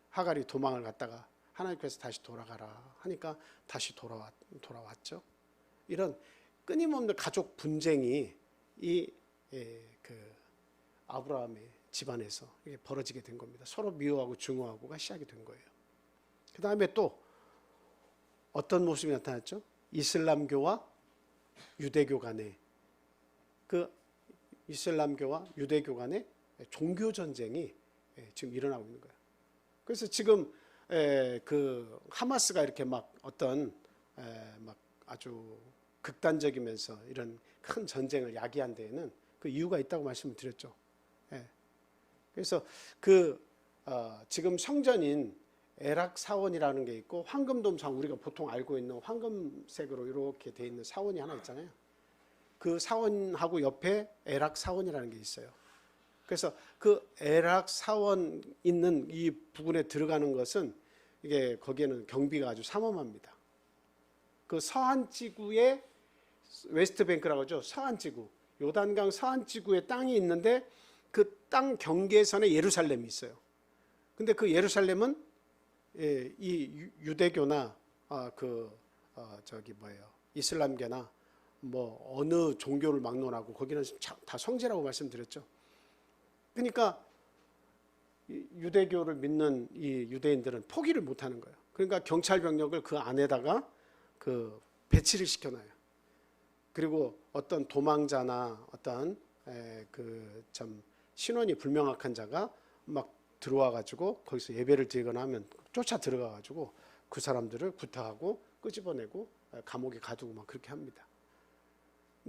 하갈이 도망을 갔다가 하나님께서 다시 돌아가라 하니까 다시 돌아왔죠. 이런 끊임없는 가족 분쟁이 그 아브라함의 집안에서 이게 벌어지게 된 겁니다. 서로 미워하고 증오하고가 시작이 된 거예요. 그 다음에 또 어떤 모습이 나타났죠? 이슬람교와 유대교 간의 그 이슬람교와 유대교 간의 종교 전쟁이 지금 일어나고 있는 거예요. 그래서 지금 그 하마스가 이렇게 막 어떤 막 아주 극단적이면서 이런 큰 전쟁을 야기한 데에는 그 이유가 있다고 말씀을 드렸죠. 그래서 그 지금 성전인 에락 사원이라는 게 있고 황금돔상 우리가 보통 알고 있는 황금색으로 이렇게 돼 있는 사원이 하나 있잖아요. 그 사원하고 옆에 에락 사원이라는 게 있어요. 그래서 그 에락 사원 있는 이 부근에 들어가는 것은 이게 거기에는 경비가 아주 삼엄합니다. 그 서한 지구의 웨스트뱅크라고 하죠. 서한 지구. 요단강 서한 지구에 땅이 있는데 그 땅 경계선에 예루살렘이 있어요. 근데 그 예루살렘은 이 유대교나 이슬람교나 뭐 어느 종교를 막론하고 거기는 다 성지라고 말씀드렸죠. 그러니까 유대교를 믿는 이 유대인들은 포기를 못하는 거예요. 그러니까 경찰 병력을 그 안에다가 그 배치를 시켜놔요. 그리고 어떤 도망자나 어떤 그 참 신원이 불명확한 자가 막 들어와 가지고 거기서 예배를 드리거나 하면 쫓아 들어가 가지고 그 사람들을 구타하고 끄집어내고 감옥에 가두고 막 그렇게 합니다.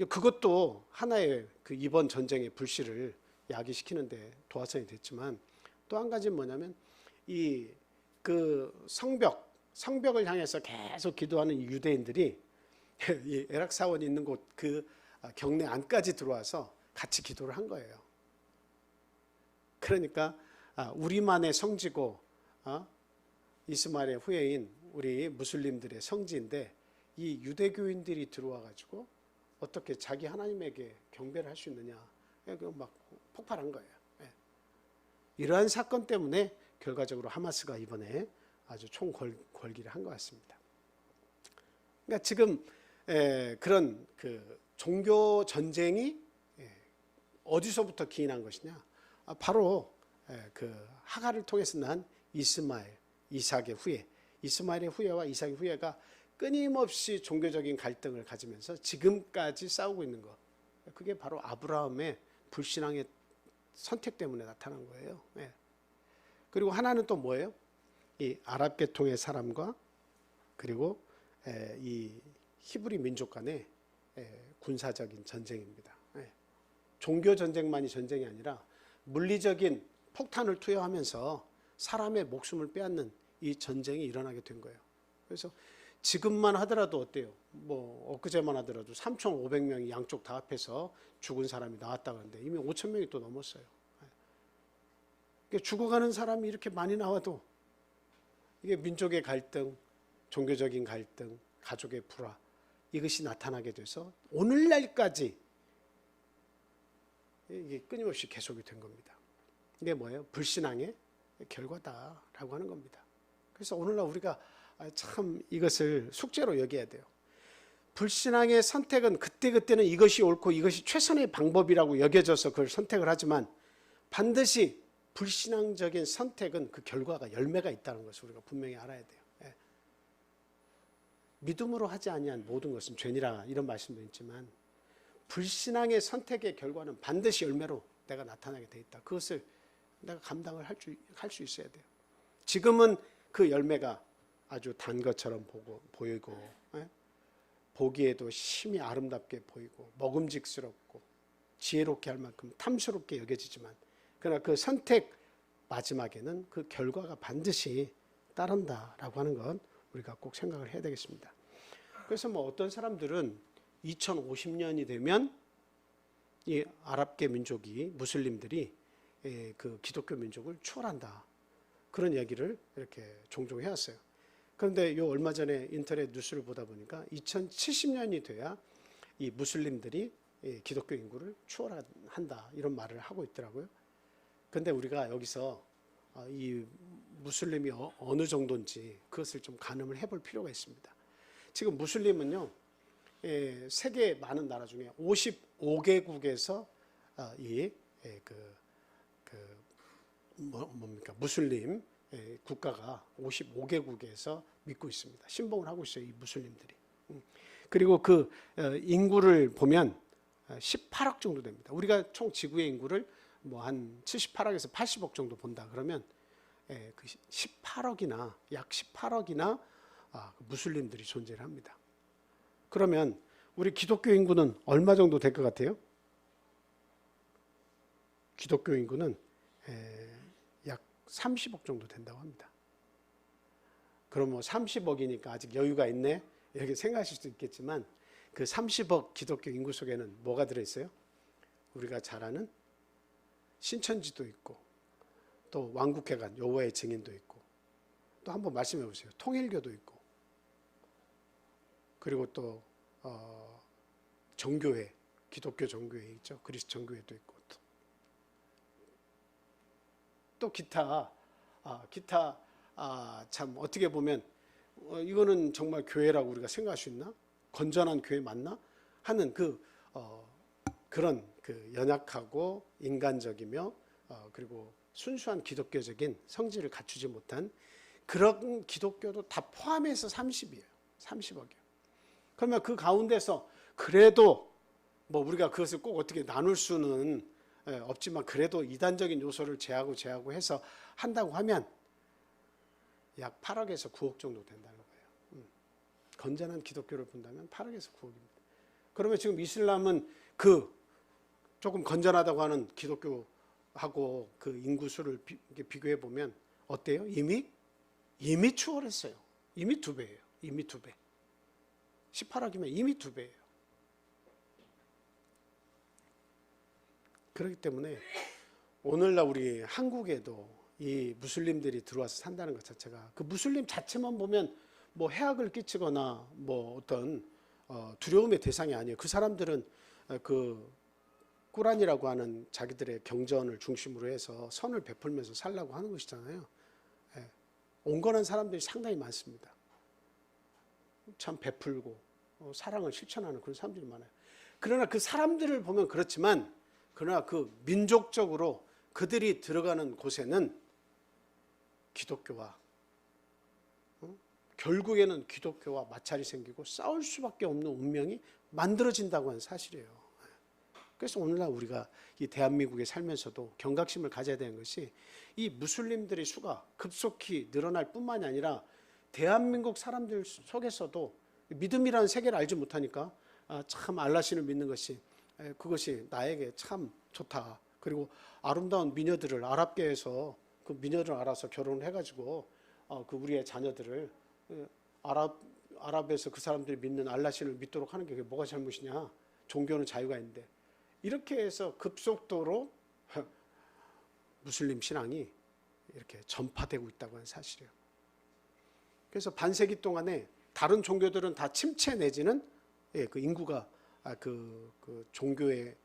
그것도 하나의 그 이번 전쟁의 불씨를 야기시키는데 도화선이 됐지만 또 한 가지는 뭐냐면 이 그 성벽을 향해서 계속 기도하는 유대인들이 이 에락 사원이 있는 곳 그 경내 안까지 들어와서 같이 기도를 한 거예요. 그러니까 우리만의 성지고 이스마엘의 후예인 우리 무슬림들의 성지인데 이 유대교인들이 들어와 가지고 어떻게 자기 하나님에게 경배를 할 수 있느냐, 막 폭발한 거예요. 이러한 사건 때문에 결과적으로 하마스가 이번에 아주 총궐기를 한 것 같습니다. 그러니까 지금 그런 그 종교 전쟁이 어디서부터 기인한 것이냐? 바로 그 하갈을 통해서 난 이스마엘, 이삭의 후예, 이스마엘의 후예와 이삭의 후예가 끊임없이 종교적인 갈등을 가지면서 지금까지 싸우고 있는 것. 그게 바로 아브라함의 불신앙의 선택 때문에 나타난 거예요. 그리고 하나는 또 뭐예요? 이 아랍 계통의 사람과 그리고 이 히브리 민족 간의 군사적인 전쟁입니다. 종교 전쟁만이 전쟁이 아니라 물리적인 폭탄을 투여하면서 사람의 목숨을 빼앗는 이 전쟁이 일어나게 된 거예요. 그래서 지금만 하더라도 어때요? 뭐 엊그제만 하더라도 3,500명이 양쪽 다 합해서 죽은 사람이 나왔다 그러는데 이미 5,000명이 또 넘었어요. 죽어가는 사람이 이렇게 많이 나와도 이게 민족의 갈등, 종교적인 갈등, 가족의 불화 이것이 나타나게 돼서 오늘날까지 이게 끊임없이 계속이 된 겁니다. 이게 뭐예요? 불신앙의 결과다라고 하는 겁니다. 그래서 오늘날 우리가 참 이것을 숙제로 여겨야 돼요. 불신앙의 선택은 그때그때는 이것이 옳고 이것이 최선의 방법이라고 여겨져서 그걸 선택을 하지만 반드시 불신앙적인 선택은 그 결과가 열매가 있다는 것을 우리가 분명히 알아야 돼요. 믿음으로 하지 아니한 모든 것은 죄니라 이런 말씀도 있지만 불신앙의 선택의 결과는 반드시 열매로 내가 나타나게 돼 있다. 그것을 내가 감당을 할 수 있어야 돼요. 지금은 그 열매가 아주 단 것처럼 보이고 보기에도 심히 아름답게 보이고 먹음직스럽고 지혜롭게 할 만큼 탐스럽게 여겨지지만 그러나 그 선택 마지막에는 그 결과가 반드시 따른다라고 하는 건 우리가 꼭 생각을 해야 되겠습니다. 그래서 뭐 어떤 사람들은 2050년이 되면 이 아랍계 민족이 무슬림들이 그 기독교 민족을 추월한다. 그런 얘기를 이렇게 종종 해왔어요. 그런데 요 얼마 전에 인터넷 뉴스를 보다 보니까 2070년이 돼야 이 무슬림들이 기독교 인구를 추월한다. 이런 말을 하고 있더라고요. 그런데 우리가 여기서 이 무슬림이 어느 정도인지 그것을 좀 가늠을 해볼 필요가 있습니다. 지금 무슬림은요, 세계 많은 나라 중에 55개국에서 무슬림 국가가 55개국에서 믿고 있습니다. 신봉을 하고 있어요, 이 무슬림들이. 그리고 그 인구를 보면 18억 정도 됩니다. 우리가 총 지구의 인구를 뭐 한 78억에서 80억 정도 본다 그러면 그 18억이나 약 18억이나 무슬림들이 존재를 합니다. 그러면 우리 기독교 인구는 얼마 정도 될 것 같아요? 기독교 인구는 약 30억 정도 된다고 합니다. 그럼 뭐 30억이니까 아직 여유가 있네 이렇게 생각하실 수도 있겠지만 그 30억 기독교 인구 속에는 뭐가 들어있어요? 우리가 잘 아는 신천지도 있고 또 왕국회관 여호와의 증인도 있고 또 한번 말씀해 보세요. 통일교도 있고 그리고 또 정교회 기독교 정교회 있죠. 그리스도 정교회도 있고 또 기타 참 어떻게 보면 이거는 정말 교회라고 우리가 생각할 수 있나? 건전한 교회 맞나? 하는 그런 그 연약하고 인간적이며 그리고 순수한 기독교적인 성질을 갖추지 못한 그런 기독교도 다 포함해서 30이에요. 30억이요. 그러면 그 가운데서 그래도 뭐 우리가 그것을 꼭 어떻게 나눌 수는 없지만 그래도 이단적인 요소를 제하고 해서 한다고 하면 약 8억에서 9억 정도 된다는 거예요. 건전한 기독교를 본다면 8억에서 9억입니다. 그러면 지금 이슬람은 그 조금 건전하다고 하는 기독교하고 그 인구수를 비교해 보면 어때요? 이미 추월했어요. 이미 2배예요. 이미 2배. 18억이면 이미 2배예요. 그렇기 때문에 오늘날 우리 한국에도 이 무슬림들이 들어와서 산다는 것 자체가 그 무슬림 자체만 보면 뭐 해악을 끼치거나 뭐 어떤 두려움의 대상이 아니에요. 그 사람들은 그 꾸란이라고 하는 자기들의 경전을 중심으로 해서 선을 베풀면서 살라고 하는 것이잖아요. 온건한 사람들이 상당히 많습니다. 참 베풀고 사랑을 실천하는 그런 사람들이 많아요. 그러나 그 사람들을 보면 그렇지만 그러나 그 민족적으로 그들이 들어가는 곳에는 기독교와 결국에는 기독교와 마찰이 생기고 싸울 수밖에 없는 운명이 만들어진다고 하는 사실이에요. 그래서 오늘날 우리가 이 대한민국에 살면서도 경각심을 가져야 되는 것이 이 무슬림들의 수가 급속히 늘어날 뿐만이 아니라 대한민국 사람들 속에서도 믿음이라는 세계를 알지 못하니까 참 알라신을 믿는 것이 그것이 나에게 참 좋다. 그리고 아름다운 미녀들을 아랍계에서 그 미녀를 알아서 결혼을 해가지고 그 우리의 자녀들을 아랍에서 그 사람들이 믿는 알라신을 믿도록 하는 게 뭐가 잘못이냐? 종교는 자유가 있는데 이렇게 해서 급속도로 무슬림 신앙이 이렇게 전파되고 있다고 하는 사실이에요. 그래서 반세기 동안에 다른 종교들은 다 침체 내지는 그 인구가 그 종교에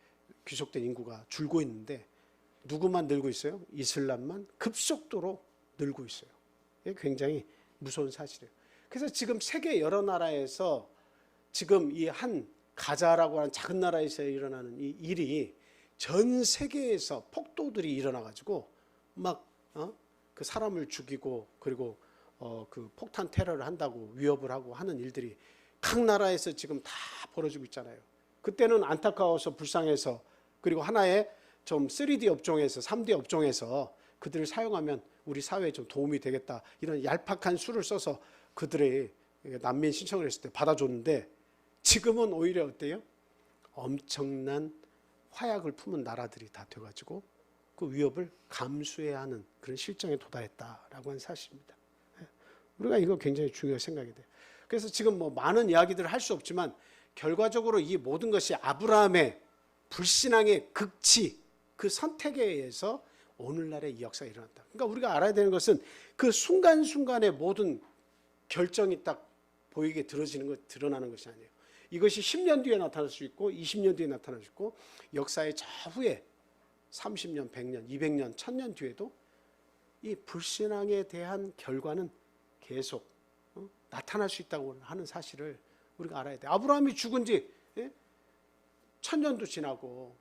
귀속된 인구가 줄고 있는데 누구만 늘고 있어요? 이슬람만 급속도로 늘고 있어요. 이게 굉장히 무서운 사실이에요. 그래서 지금 세계 여러 나라에서 지금 이 한 가자라고 하는 작은 나라에서 일어나는 이 일이 전 세계에서 폭도들이 일어나가지고 막 그 사람을 죽이고 그리고 그 폭탄 테러를 한다고 위협을 하고 하는 일들이 각 나라에서 지금 다 벌어지고 있잖아요. 그때는 안타까워서 불쌍해서 그리고 하나의 좀 3D 업종에서 3D 업종에서 그들을 사용하면 우리 사회에 좀 도움이 되겠다 이런 얄팍한 수를 써서 그들의 난민 신청을 했을 때 받아줬는데 지금은 오히려 어때요? 엄청난 화약을 품은 나라들이 다 돼가지고 그 위협을 감수해야 하는 그런 실정에 도달했다라고 하는 사실입니다. 우리가 이거 굉장히 중요하게 생각이 돼요. 그래서 지금 뭐 많은 이야기들을 할 수 없지만 결과적으로 이 모든 것이 아브라함의 불신앙의 극치, 그 선택에 의해서 오늘날의 이 역사가 일어났다. 그러니까 우리가 알아야 되는 것은 그 순간순간의 모든 결정이 딱 보이게 드러나는 것이 아니에요. 이것이 10년 뒤에 나타날 수 있고 20년 뒤에 나타날 수 있고 역사의 차후에 30년, 100년, 200년, 1000년 뒤에도 이 불신앙에 대한 결과는 계속 나타날 수 있다고 하는 사실을 우리가 알아야 돼요. 아브라함이 죽은 지 1000년도 지나고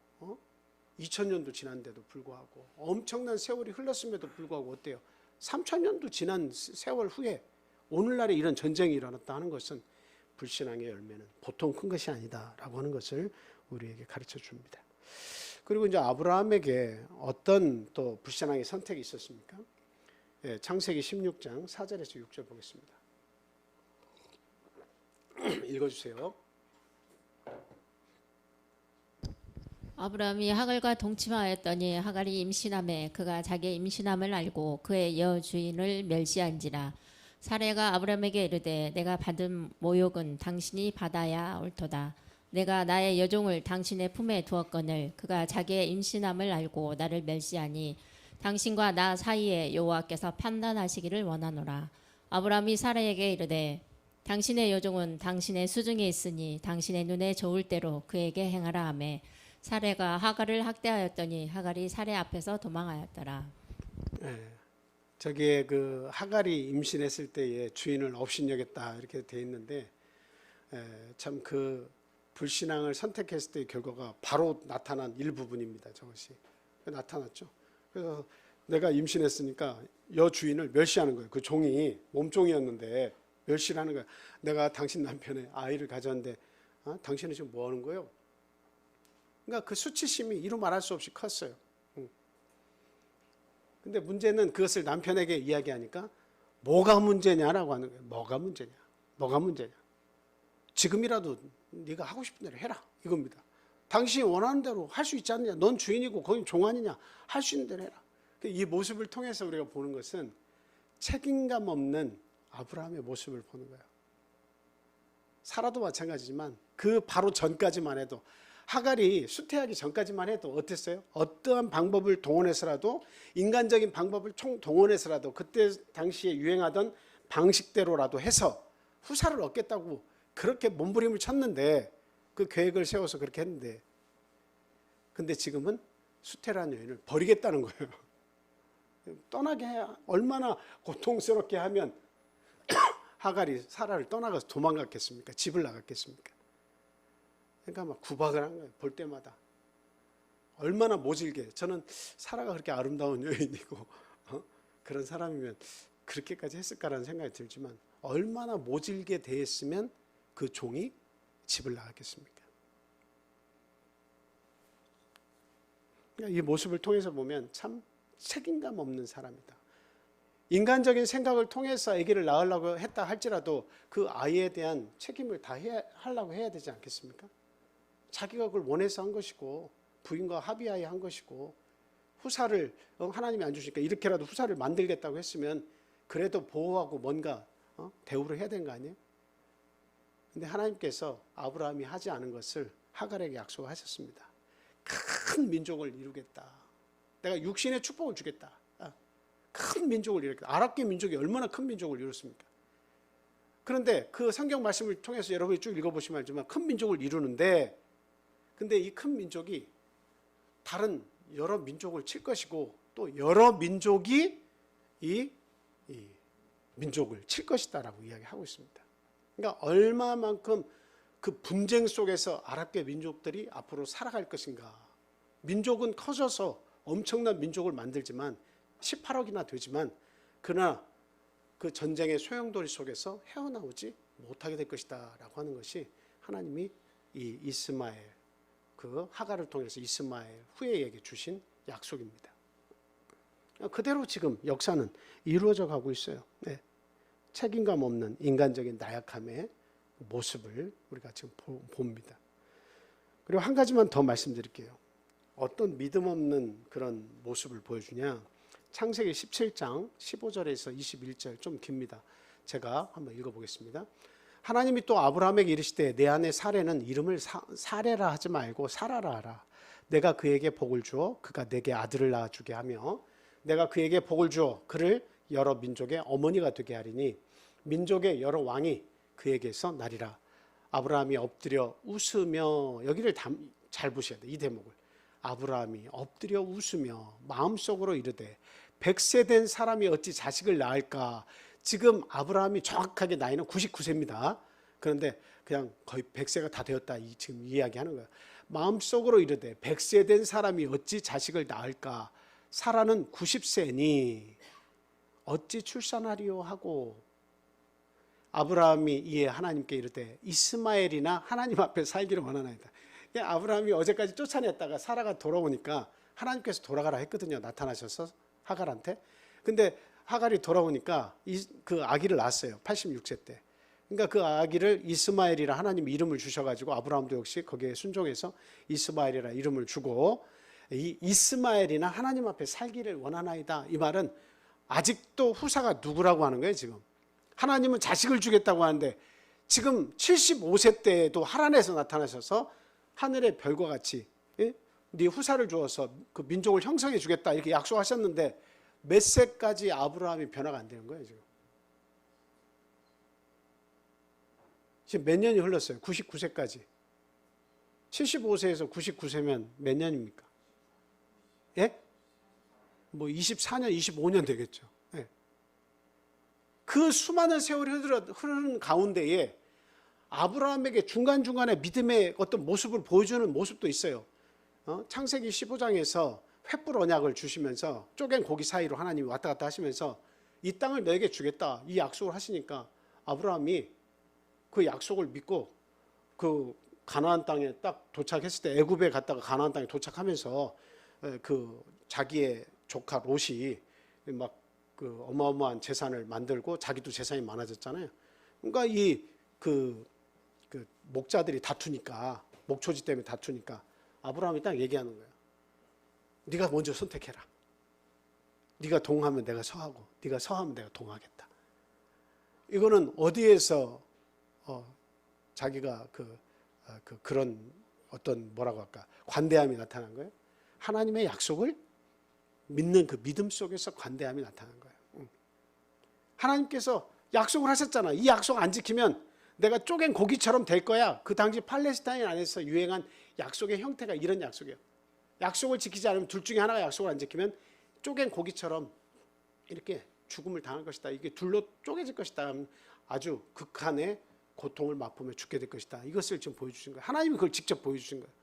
2000년도 지난데도 불구하고 엄청난 세월이 흘렀음에도 불구하고 어때요? 3000년도 지난 세월 후에 오늘날에 이런 전쟁이 일어났다 하는 것은 불신앙의 열매는 보통 큰 것이 아니다라고 하는 것을 우리에게 가르쳐 줍니다. 그리고 이제 아브라함에게 어떤 또 불신앙의 선택이 있었습니까? 예, 창세기 16장 4절에서 6절 보겠습니다. 읽어주세요. 아브라함이 하갈과 동침하였더니 하갈이 임신함에 그가 자기의 임신함을 알고 그의 여주인을 멸시한지라. 사레가 아브라함에게 이르되 내가 받은 모욕은 당신이 받아야 옳도다. 내가 나의 여종을 당신의 품에 두었거늘 그가 자기의 임신함을 알고 나를 멸시하니 당신과 나 사이에 여호와께서 판단하시기를 원하노라. 아브라함이 사레에게 이르되 당신의 여종은 당신의 수중에 있으니 당신의 눈에 좋을 대로 그에게 행하라 하매 사레가 하갈을 학대하였더니 하갈이 사레 앞에서 도망하였더라. 예, 저기에 그 하갈이 임신했을 때에 주인을 업신여겼다 이렇게 돼 있는데 참 그 불신앙을 선택했을 때의 결과가 바로 나타난 일부분입니다. 저것이 나타났죠. 그래서 내가 임신했으니까 여주인을 멸시하는 거예요. 그 종이 몸종이었는데 멸시하는 거예요. 내가 당신 남편의 아이를 가졌는데 당신은 지금 뭐 하는 거예요? 그러니까 그 수치심이 이루 말할 수 없이 컸어요. 근데 문제는 그것을 남편에게 이야기하니까 뭐가 문제냐라고 하는 거예요. 뭐가 문제냐? 뭐가 문제냐? 지금이라도 네가 하고 싶은 대로 해라 이겁니다. 당신이 원하는 대로 할 수 있지 않느냐? 넌 주인이고 거긴 종 아니냐? 할 수 있는 대로 해라. 이 모습을 통해서 우리가 보는 것은 책임감 없는 아브라함의 모습을 보는 거예요. 사라도 마찬가지지만 그 바로 전까지만 해도 하갈이 수태하기 전까지만 해도 어땠어요? 어떠한 방법을 동원해서라도 인간적인 방법을 동원해서라도 그때 당시에 유행하던 방식대로라도 해서 후사를 얻겠다고 그렇게 몸부림을 쳤는데 그 계획을 세워서 그렇게 했는데 근데 지금은 수태라는 여인을 버리겠다는 거예요. 떠나게 해야 얼마나 고통스럽게 하면 하갈이 사라를 떠나가서 도망갔겠습니까? 집을 나갔겠습니까? 그러니까 막 구박을 한 거예요. 볼 때마다. 얼마나 모질게. 저는 사라가 그렇게 아름다운 여인이고 그런 사람이면 그렇게까지 했을까라는 생각이 들지만 얼마나 모질게 대했으면 그 종이 집을 나갔겠습니까? 그러니까 이 모습을 통해서 보면 참 책임감 없는 사람이다. 인간적인 생각을 통해서 아기를 낳으려고 했다 할지라도 그 아이에 대한 책임을 다 하려고 해야 되지 않겠습니까? 자기가 그걸 원해서 한 것이고 부인과 합의하에 한 것이고 후사를 하나님이 안 주시니까 이렇게라도 후사를 만들겠다고 했으면 그래도 보호하고 뭔가 대우를 해야 되는 거 아니에요? 근데 하나님께서 아브라함이 하지 않은 것을 하갈에게 약속하셨습니다. 큰 민족을 이루겠다. 내가 육신의 축복을 주겠다. 큰 민족을 이루겠다. 아랍계 민족이 얼마나 큰 민족을 이뤘습니까? 그런데 그 성경 말씀을 통해서 여러분이 쭉 읽어보시면 알지만 큰 민족을 이루는데 근데 이 큰 민족이 다른 여러 민족을 칠 것이고 또 여러 민족이 이 민족을 칠 것이다라고 이야기하고 있습니다. 그러니까 얼마만큼 그 분쟁 속에서 아랍계 민족들이 앞으로 살아갈 것인가. 민족은 커져서 엄청난 민족을 만들지만 18억이나 되지만 그러나 그 전쟁의 소용돌이 속에서 헤어나오지 못하게 될 것이다 라고 하는 것이 하나님이 이 이스마엘 그 하갈을 통해서 이스마엘 후예에게 주신 약속입니다. 그대로 지금 역사는 이루어져 가고 있어요. 네. 책임감 없는 인간적인 나약함의 모습을 우리가 지금 봅니다. 그리고 한 가지만 더 말씀드릴게요. 어떤 믿음 없는 그런 모습을 보여주냐. 창세기 17장 15절에서 21절 좀 깁니다. 제가 한번 읽어보겠습니다. 하나님이 또 아브라함에게 이르시되 내 아내 사레는 이름을 사레라 하지 말고 사라라 하라. 내가 그에게 복을 주어 그가 내게 아들을 낳아주게 하며 내가 그에게 복을 주어 그를 여러 민족의 어머니가 되게 하리니 민족의 여러 왕이 그에게서 나리라. 아브라함이 엎드려 웃으며, 여기를 잘 보셔야 돼, 이 대목을. 아브라함이 엎드려 웃으며 마음속으로 이르되 100세 된 사람이 어찌 자식을 낳을까. 지금 아브라함이 정확하게 나이는 99세입니다. 그런데 그냥 거의 100세가 다 되었다, 지금 이야기하는 거예요. 마음속으로 이르되 100세 된 사람이 어찌 자식을 낳을까. 사라는 90세니 어찌 출산하리요 하고, 아브라함이 이에 하나님께 이르되 이스마엘이나 하나님 앞에 살기를 원하나이다. 아브라함이 어제까지 쫓아냈다가 사라가 돌아오니까 하나님께서 돌아가라 했거든요. 나타나셔서 하갈한테. 근데 하갈이 돌아오니까 그 아기를 낳았어요. 86세 때. 그러니까 그 아기를 이스마엘이라 하나님 이름을 주셔가지고 아브라함도 역시 거기에 순종해서 이스마엘이라 이름을 주고, 이 이스마엘이나 하나님 앞에 살기를 원하나이다. 이 말은 아직도 후사가 누구라고 하는 거예요. 지금 하나님은 자식을 주겠다고 하는데 지금 75세 때에도 하란에서 나타나셔서 하늘의 별과 같이 네 후사를 주어서 그 민족을 형성해 주겠다 이렇게 약속하셨는데 몇 세까지 아브라함이 변화가 안 되는 거예요. 지금 몇 년이 흘렀어요? 99세까지. 75세에서 99세면 몇 년입니까? 예? 뭐 24년, 25년 되겠죠. 예. 그 수많은 세월이 흐르는 가운데에 아브라함에게 중간중간에 믿음의 어떤 모습을 보여주는 모습도 있어요. 창세기 15장에서 횃불 언약을 주시면서 쪼갠 고기 사이로 하나님이 왔다 갔다 하시면서 이 땅을 너에게 주겠다 이 약속을 하시니까 아브라함이 그 약속을 믿고 그 가나안 땅에 딱 도착했을 때, 애굽에 갔다가 가나안 땅에 도착하면서 그 자기의 조카 롯이 막 그 어마어마한 재산을 만들고 자기도 재산이 많아졌잖아요. 그러니까 그 목자들이 다투니까, 목초지 때문에 다투니까 아브라함이 딱 얘기하는 거예요. 네가 먼저 선택해라. 네가 동하면 내가 서하고 네가 서하면 내가 동하겠다. 이거는 어디에서 자기가 그런 어떤 뭐라고 할까, 관대함이 나타난 거예요? 하나님의 약속을 믿는 그 믿음 속에서 관대함이 나타난 거예요. 하나님께서 약속을 하셨잖아. 이 약속 안 지키면 내가 쪼갠 고기처럼 될 거야. 그 당시 팔레스타인 안에서 유행한 약속의 형태가 이런 약속이에요. 약속을 지키지 않으면, 둘 중에 하나가 약속을 안 지키면 쪼갠 고기처럼 이렇게 죽음을 당할 것이다. 이게 둘로 쪼개질 것이다. 아주 극한의 고통을 맛보며 죽게 될 것이다. 이것을 지금 보여주신 거예요. 하나님이 그걸 직접 보여주신 거예요.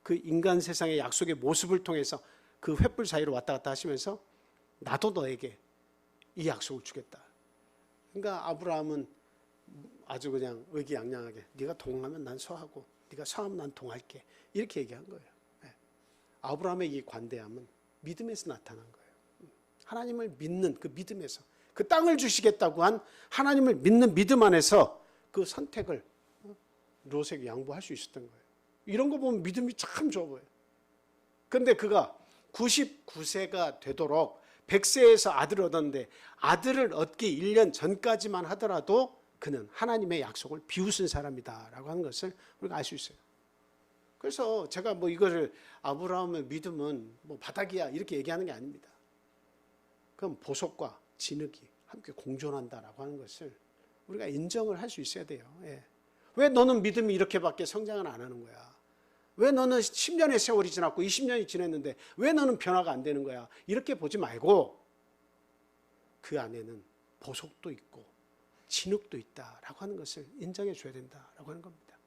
그 인간 세상의 약속의 모습을 통해서 그 횃불 사이로 왔다 갔다 하시면서 나도 너에게 이 약속을 주겠다. 그러니까 아브라함은 아주 그냥 의기양양하게 네가 동하면 난 서하고 네가 서하면 난 동할게 이렇게 얘기한 거예요. 아브라함의 이 관대함은 믿음에서 나타난 거예요. 하나님을 믿는 그 믿음에서, 그 땅을 주시겠다고 한 하나님을 믿는 믿음 안에서 그 선택을 롯에게 양보할 수 있었던 거예요. 이런 거 보면 믿음이 참 좋아 보여요. 그런데 그가 99세가 되도록 100세에서 아들을 얻었는데 아들을 얻기 1년 전까지만 하더라도 그는 하나님의 약속을 비웃은 사람이다라고 하는 것을 우리가 알 수 있어요. 그래서 제가 뭐 이거를 아브라함의 믿음은 뭐 바닥이야 이렇게 얘기하는 게 아닙니다. 그럼 보석과 진흙이 함께 공존한다라고 하는 것을 우리가 인정을 할 수 있어야 돼요. 예. 왜 너는 믿음이 이렇게밖에 성장을 안 하는 거야? 왜 너는 10년의 세월이 지났고 20년이 지났는데 왜 너는 변화가 안 되는 거야? 이렇게 보지 말고 그 안에는 보석도 있고 진흙도 있다라고 하는 것을 인정해 줘야 된다라고 하는 겁니다.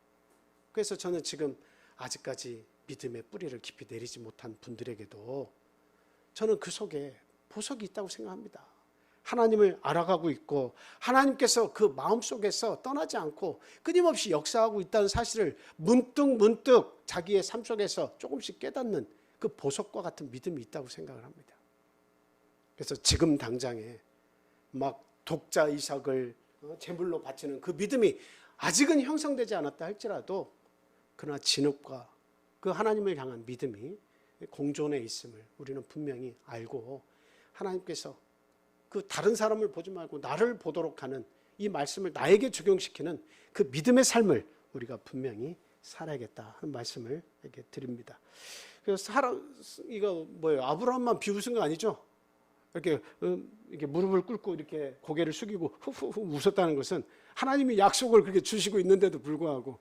그래서 저는 지금 아직까지 믿음의 뿌리를 깊이 내리지 못한 분들에게도 저는 그 속에 보석이 있다고 생각합니다. 하나님을 알아가고 있고 하나님께서 그 마음속에서 떠나지 않고 끊임없이 역사하고 있다는 사실을 문득 자기의 삶 속에서 조금씩 깨닫는 그 보석과 같은 믿음이 있다고 생각을 합니다. 그래서 지금 당장에 막 독자 이삭을 제물로 바치는 그 믿음이 아직은 형성되지 않았다 할지라도 그러나 진흙과 그 하나님을 향한 믿음이 공존해 있음을 우리는 분명히 알고 하나님께서 그 다른 사람을 보지 말고 나를 보도록 하는 이 말씀을 나에게 적용시키는 그 믿음의 삶을 우리가 분명히 살아야겠다 하는 말씀을 이렇게 드립니다. 그래서 이거 뭐예요? 아브라함만 비웃은 거 아니죠? 이렇게 무릎을 꿇고 이렇게 고개를 숙이고 후후후 웃었다는 것은 하나님이 약속을 그렇게 주시고 있는데도 불구하고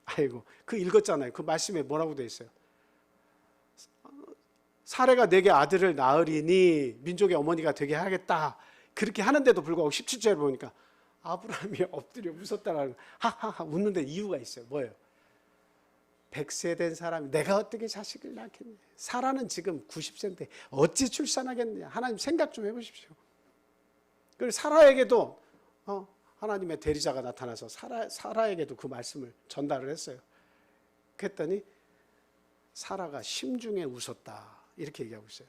아이고 그 읽었잖아요. 그 말씀에 뭐라고 되어 있어요? 사레가 내게 아들을 낳으리니 민족의 어머니가 되게 하겠다. 그렇게 하는데도 불구하고 17절에 보니까 아브라함이 엎드려 웃었다라는 하하하 웃는데 이유가 있어요. 뭐예요? 100세 된 사람이 내가 어떻게 자식을 낳겠냐. 사라는 지금 90세인데 어찌 출산하겠느냐. 하나님 생각 좀 해보십시오. 그리고 사라에게도 하나님의 대리자가 나타나서 사라에게도 그 말씀을 전달을 했어요. 그랬더니 사라가 심중에 웃었다. 이렇게 얘기하고 있어요.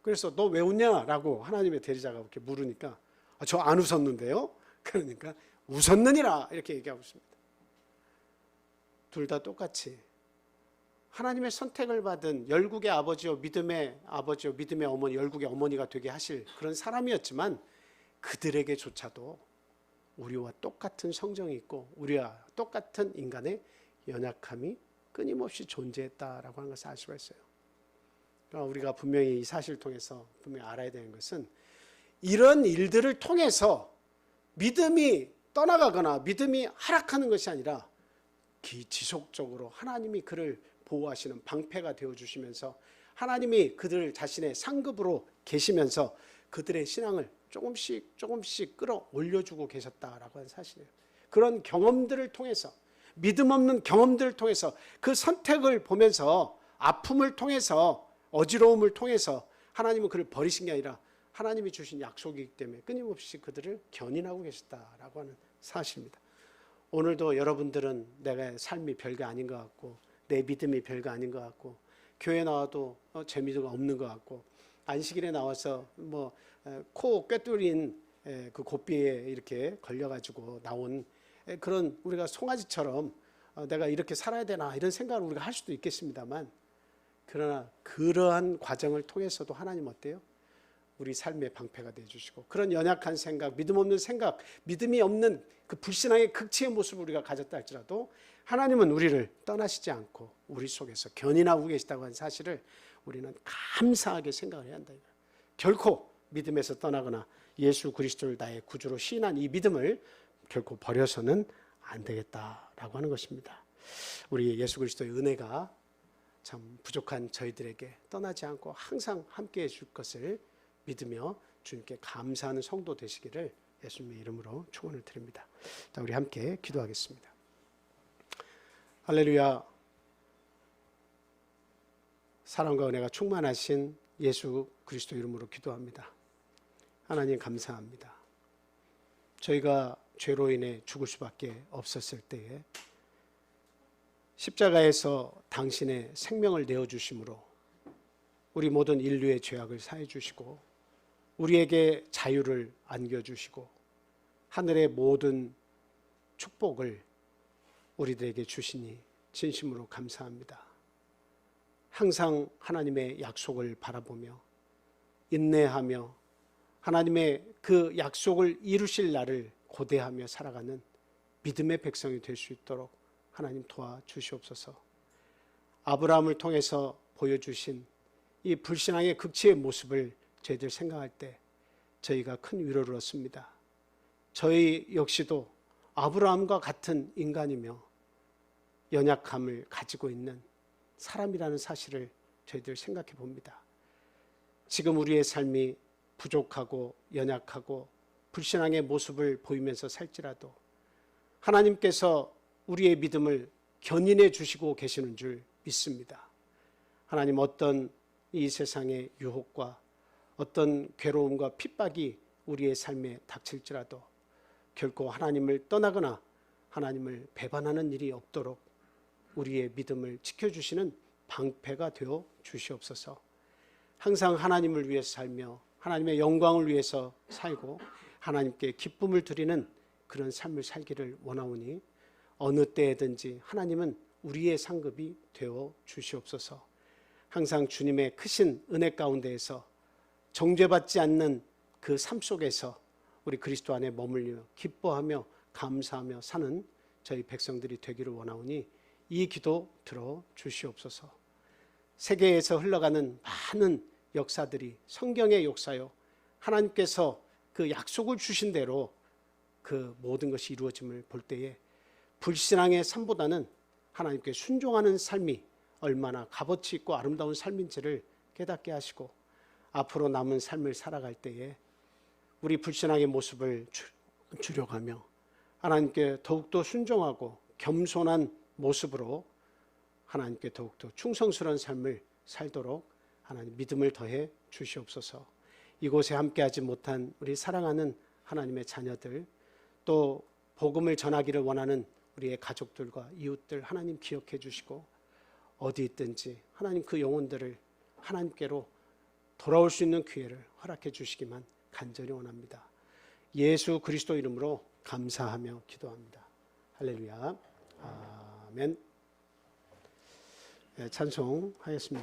그래서 너 왜 웃냐라고 하나님의 대리자가 이렇게 물으니까 저 안 웃었는데요. 그러니까 웃었느니라 이렇게 얘기하고 있습니다. 둘 다 똑같이 하나님의 선택을 받은 열국의 아버지요 믿음의 어머니, 열국의 어머니가 되게 하실 그런 사람이었지만 그들에게조차도 우리와 똑같은 성정이 있고 우리와 똑같은 인간의 연약함이 끊임없이 존재했다라고 하는 것을 알 수가 있어요. 그러니까 우리가 분명히 이 사실을 통해서 분명히 알아야 되는 것은 이런 일들을 통해서 믿음이 떠나가거나 믿음이 하락하는 것이 아니라 지속적으로 하나님이 그를 보호하시는 방패가 되어주시면서 하나님이 그들 자신의 상급으로 계시면서 그들의 신앙을 조금씩 끌어올려주고 계셨다라고 하는 사실이에요. 그런 경험들을 통해서 믿음 없는 경험들을 통해서 그 선택을 보면서 아픔을 통해서 어지러움을 통해서 하나님은 그를 버리신 게 아니라 하나님이 주신 약속이기 때문에 끊임없이 그들을 견인하고 계셨다라고 하는 사실입니다. 오늘도 여러분들은 내가 삶이 별거 아닌 것 같고 내 믿음이 별거 아닌 것 같고 교회 나와도 재미가 없는 것 같고 안식일에 나와서 코 꿰뚫린 그 고삐에 이렇게 걸려가지고 나온 그런 우리가 송아지처럼 내가 이렇게 살아야 되나 이런 생각을 우리가 할 수도 있겠습니다만 그러나 그러한 과정을 통해서도 하나님 어때요? 우리 삶의 방패가 되어주시고 그런 연약한 생각, 믿음 없는 생각, 믿음이 없는 그 불신앙의 극치의 모습을 우리가 가졌다 할지라도 하나님은 우리를 떠나시지 않고 우리 속에서 견인하고 계시다고 하는 사실을 우리는 감사하게 생각을 해야 한다. 결코 믿음에서 떠나거나 예수 그리스도를 나의 구주로 시인한 이 믿음을 결코 버려서는 안 되겠다라고 하는 것입니다. 우리 예수 그리스도의 은혜가 참 부족한 저희들에게 떠나지 않고 항상 함께해 줄 것을 믿으며 주님께 감사하는 성도 되시기를 예수님의 이름으로 축원을 드립니다. 자, 우리 함께 기도하겠습니다. 할렐루야. 사랑과 은혜가 충만하신 예수 그리스도 이름으로 기도합니다. 하나님 감사합니다. 저희가 죄로 인해 죽을 수밖에 없었을 때에 십자가에서 당신의 생명을 내어주심으로 우리 모든 인류의 죄악을 사해 주시고 우리에게 자유를 안겨주시고 하늘의 모든 축복을 우리들에게 주시니 진심으로 감사합니다. 항상 하나님의 약속을 바라보며 인내하며 하나님의 그 약속을 이루실 날을 고대하며 살아가는 믿음의 백성이 될 수 있도록 하나님 도와주시옵소서. 아브라함을 통해서 보여주신 이 불신앙의 극치의 모습을 저희들 생각할 때 저희가 큰 위로를 얻습니다. 저희 역시도 아브라함과 같은 인간이며 연약함을 가지고 있는 사람이라는 사실을 저희들 생각해 봅니다. 지금 우리의 삶이 부족하고 연약하고 불신앙의 모습을 보이면서 살지라도 하나님께서 우리의 믿음을 견인해 주시고 계시는 줄 믿습니다. 하나님 어떤 이 세상의 유혹과 어떤 괴로움과 핍박이 우리의 삶에 닥칠지라도 결코 하나님을 떠나거나 하나님을 배반하는 일이 없도록 우리의 믿음을 지켜주시는 방패가 되어 주시옵소서. 항상 하나님을 위해서 살며 하나님의 영광을 위해서 살고 하나님께 기쁨을 드리는 그런 삶을 살기를 원하오니 어느 때에든지 하나님은 우리의 상급이 되어 주시옵소서. 항상 주님의 크신 은혜 가운데에서 정죄받지 않는 그 삶 속에서 우리 그리스도 안에 머물며 기뻐하며 감사하며 사는 저희 백성들이 되기를 원하오니 이 기도 들어 주시옵소서. 세계에서 흘러가는 많은 역사들이 성경의 역사요, 하나님께서 그 약속을 주신 대로 그 모든 것이 이루어짐을 볼 때에 불신앙의 삶보다는 하나님께 순종하는 삶이 얼마나 값어치 있고 아름다운 삶인지를 깨닫게 하시고, 앞으로 남은 삶을 살아갈 때에 우리 불신앙의 모습을 줄여가며 하나님께 더욱더 순종하고 겸손한 모습으로 하나님께 더욱더 충성스러운 삶을 살도록 하나님 믿음을 더해 주시옵소서. 이곳에 함께하지 못한 우리 사랑하는 하나님의 자녀들, 또 복음을 전하기를 원하는 우리의 가족들과 이웃들 하나님 기억해 주시고, 어디 있든지 하나님 그 영혼들을 하나님께로 돌아올 수 있는 기회를 허락해 주시기만 간절히 원합니다. 예수 그리스도 이름으로 감사하며 기도합니다. 할렐루야. 아멘. 찬송하였습니다.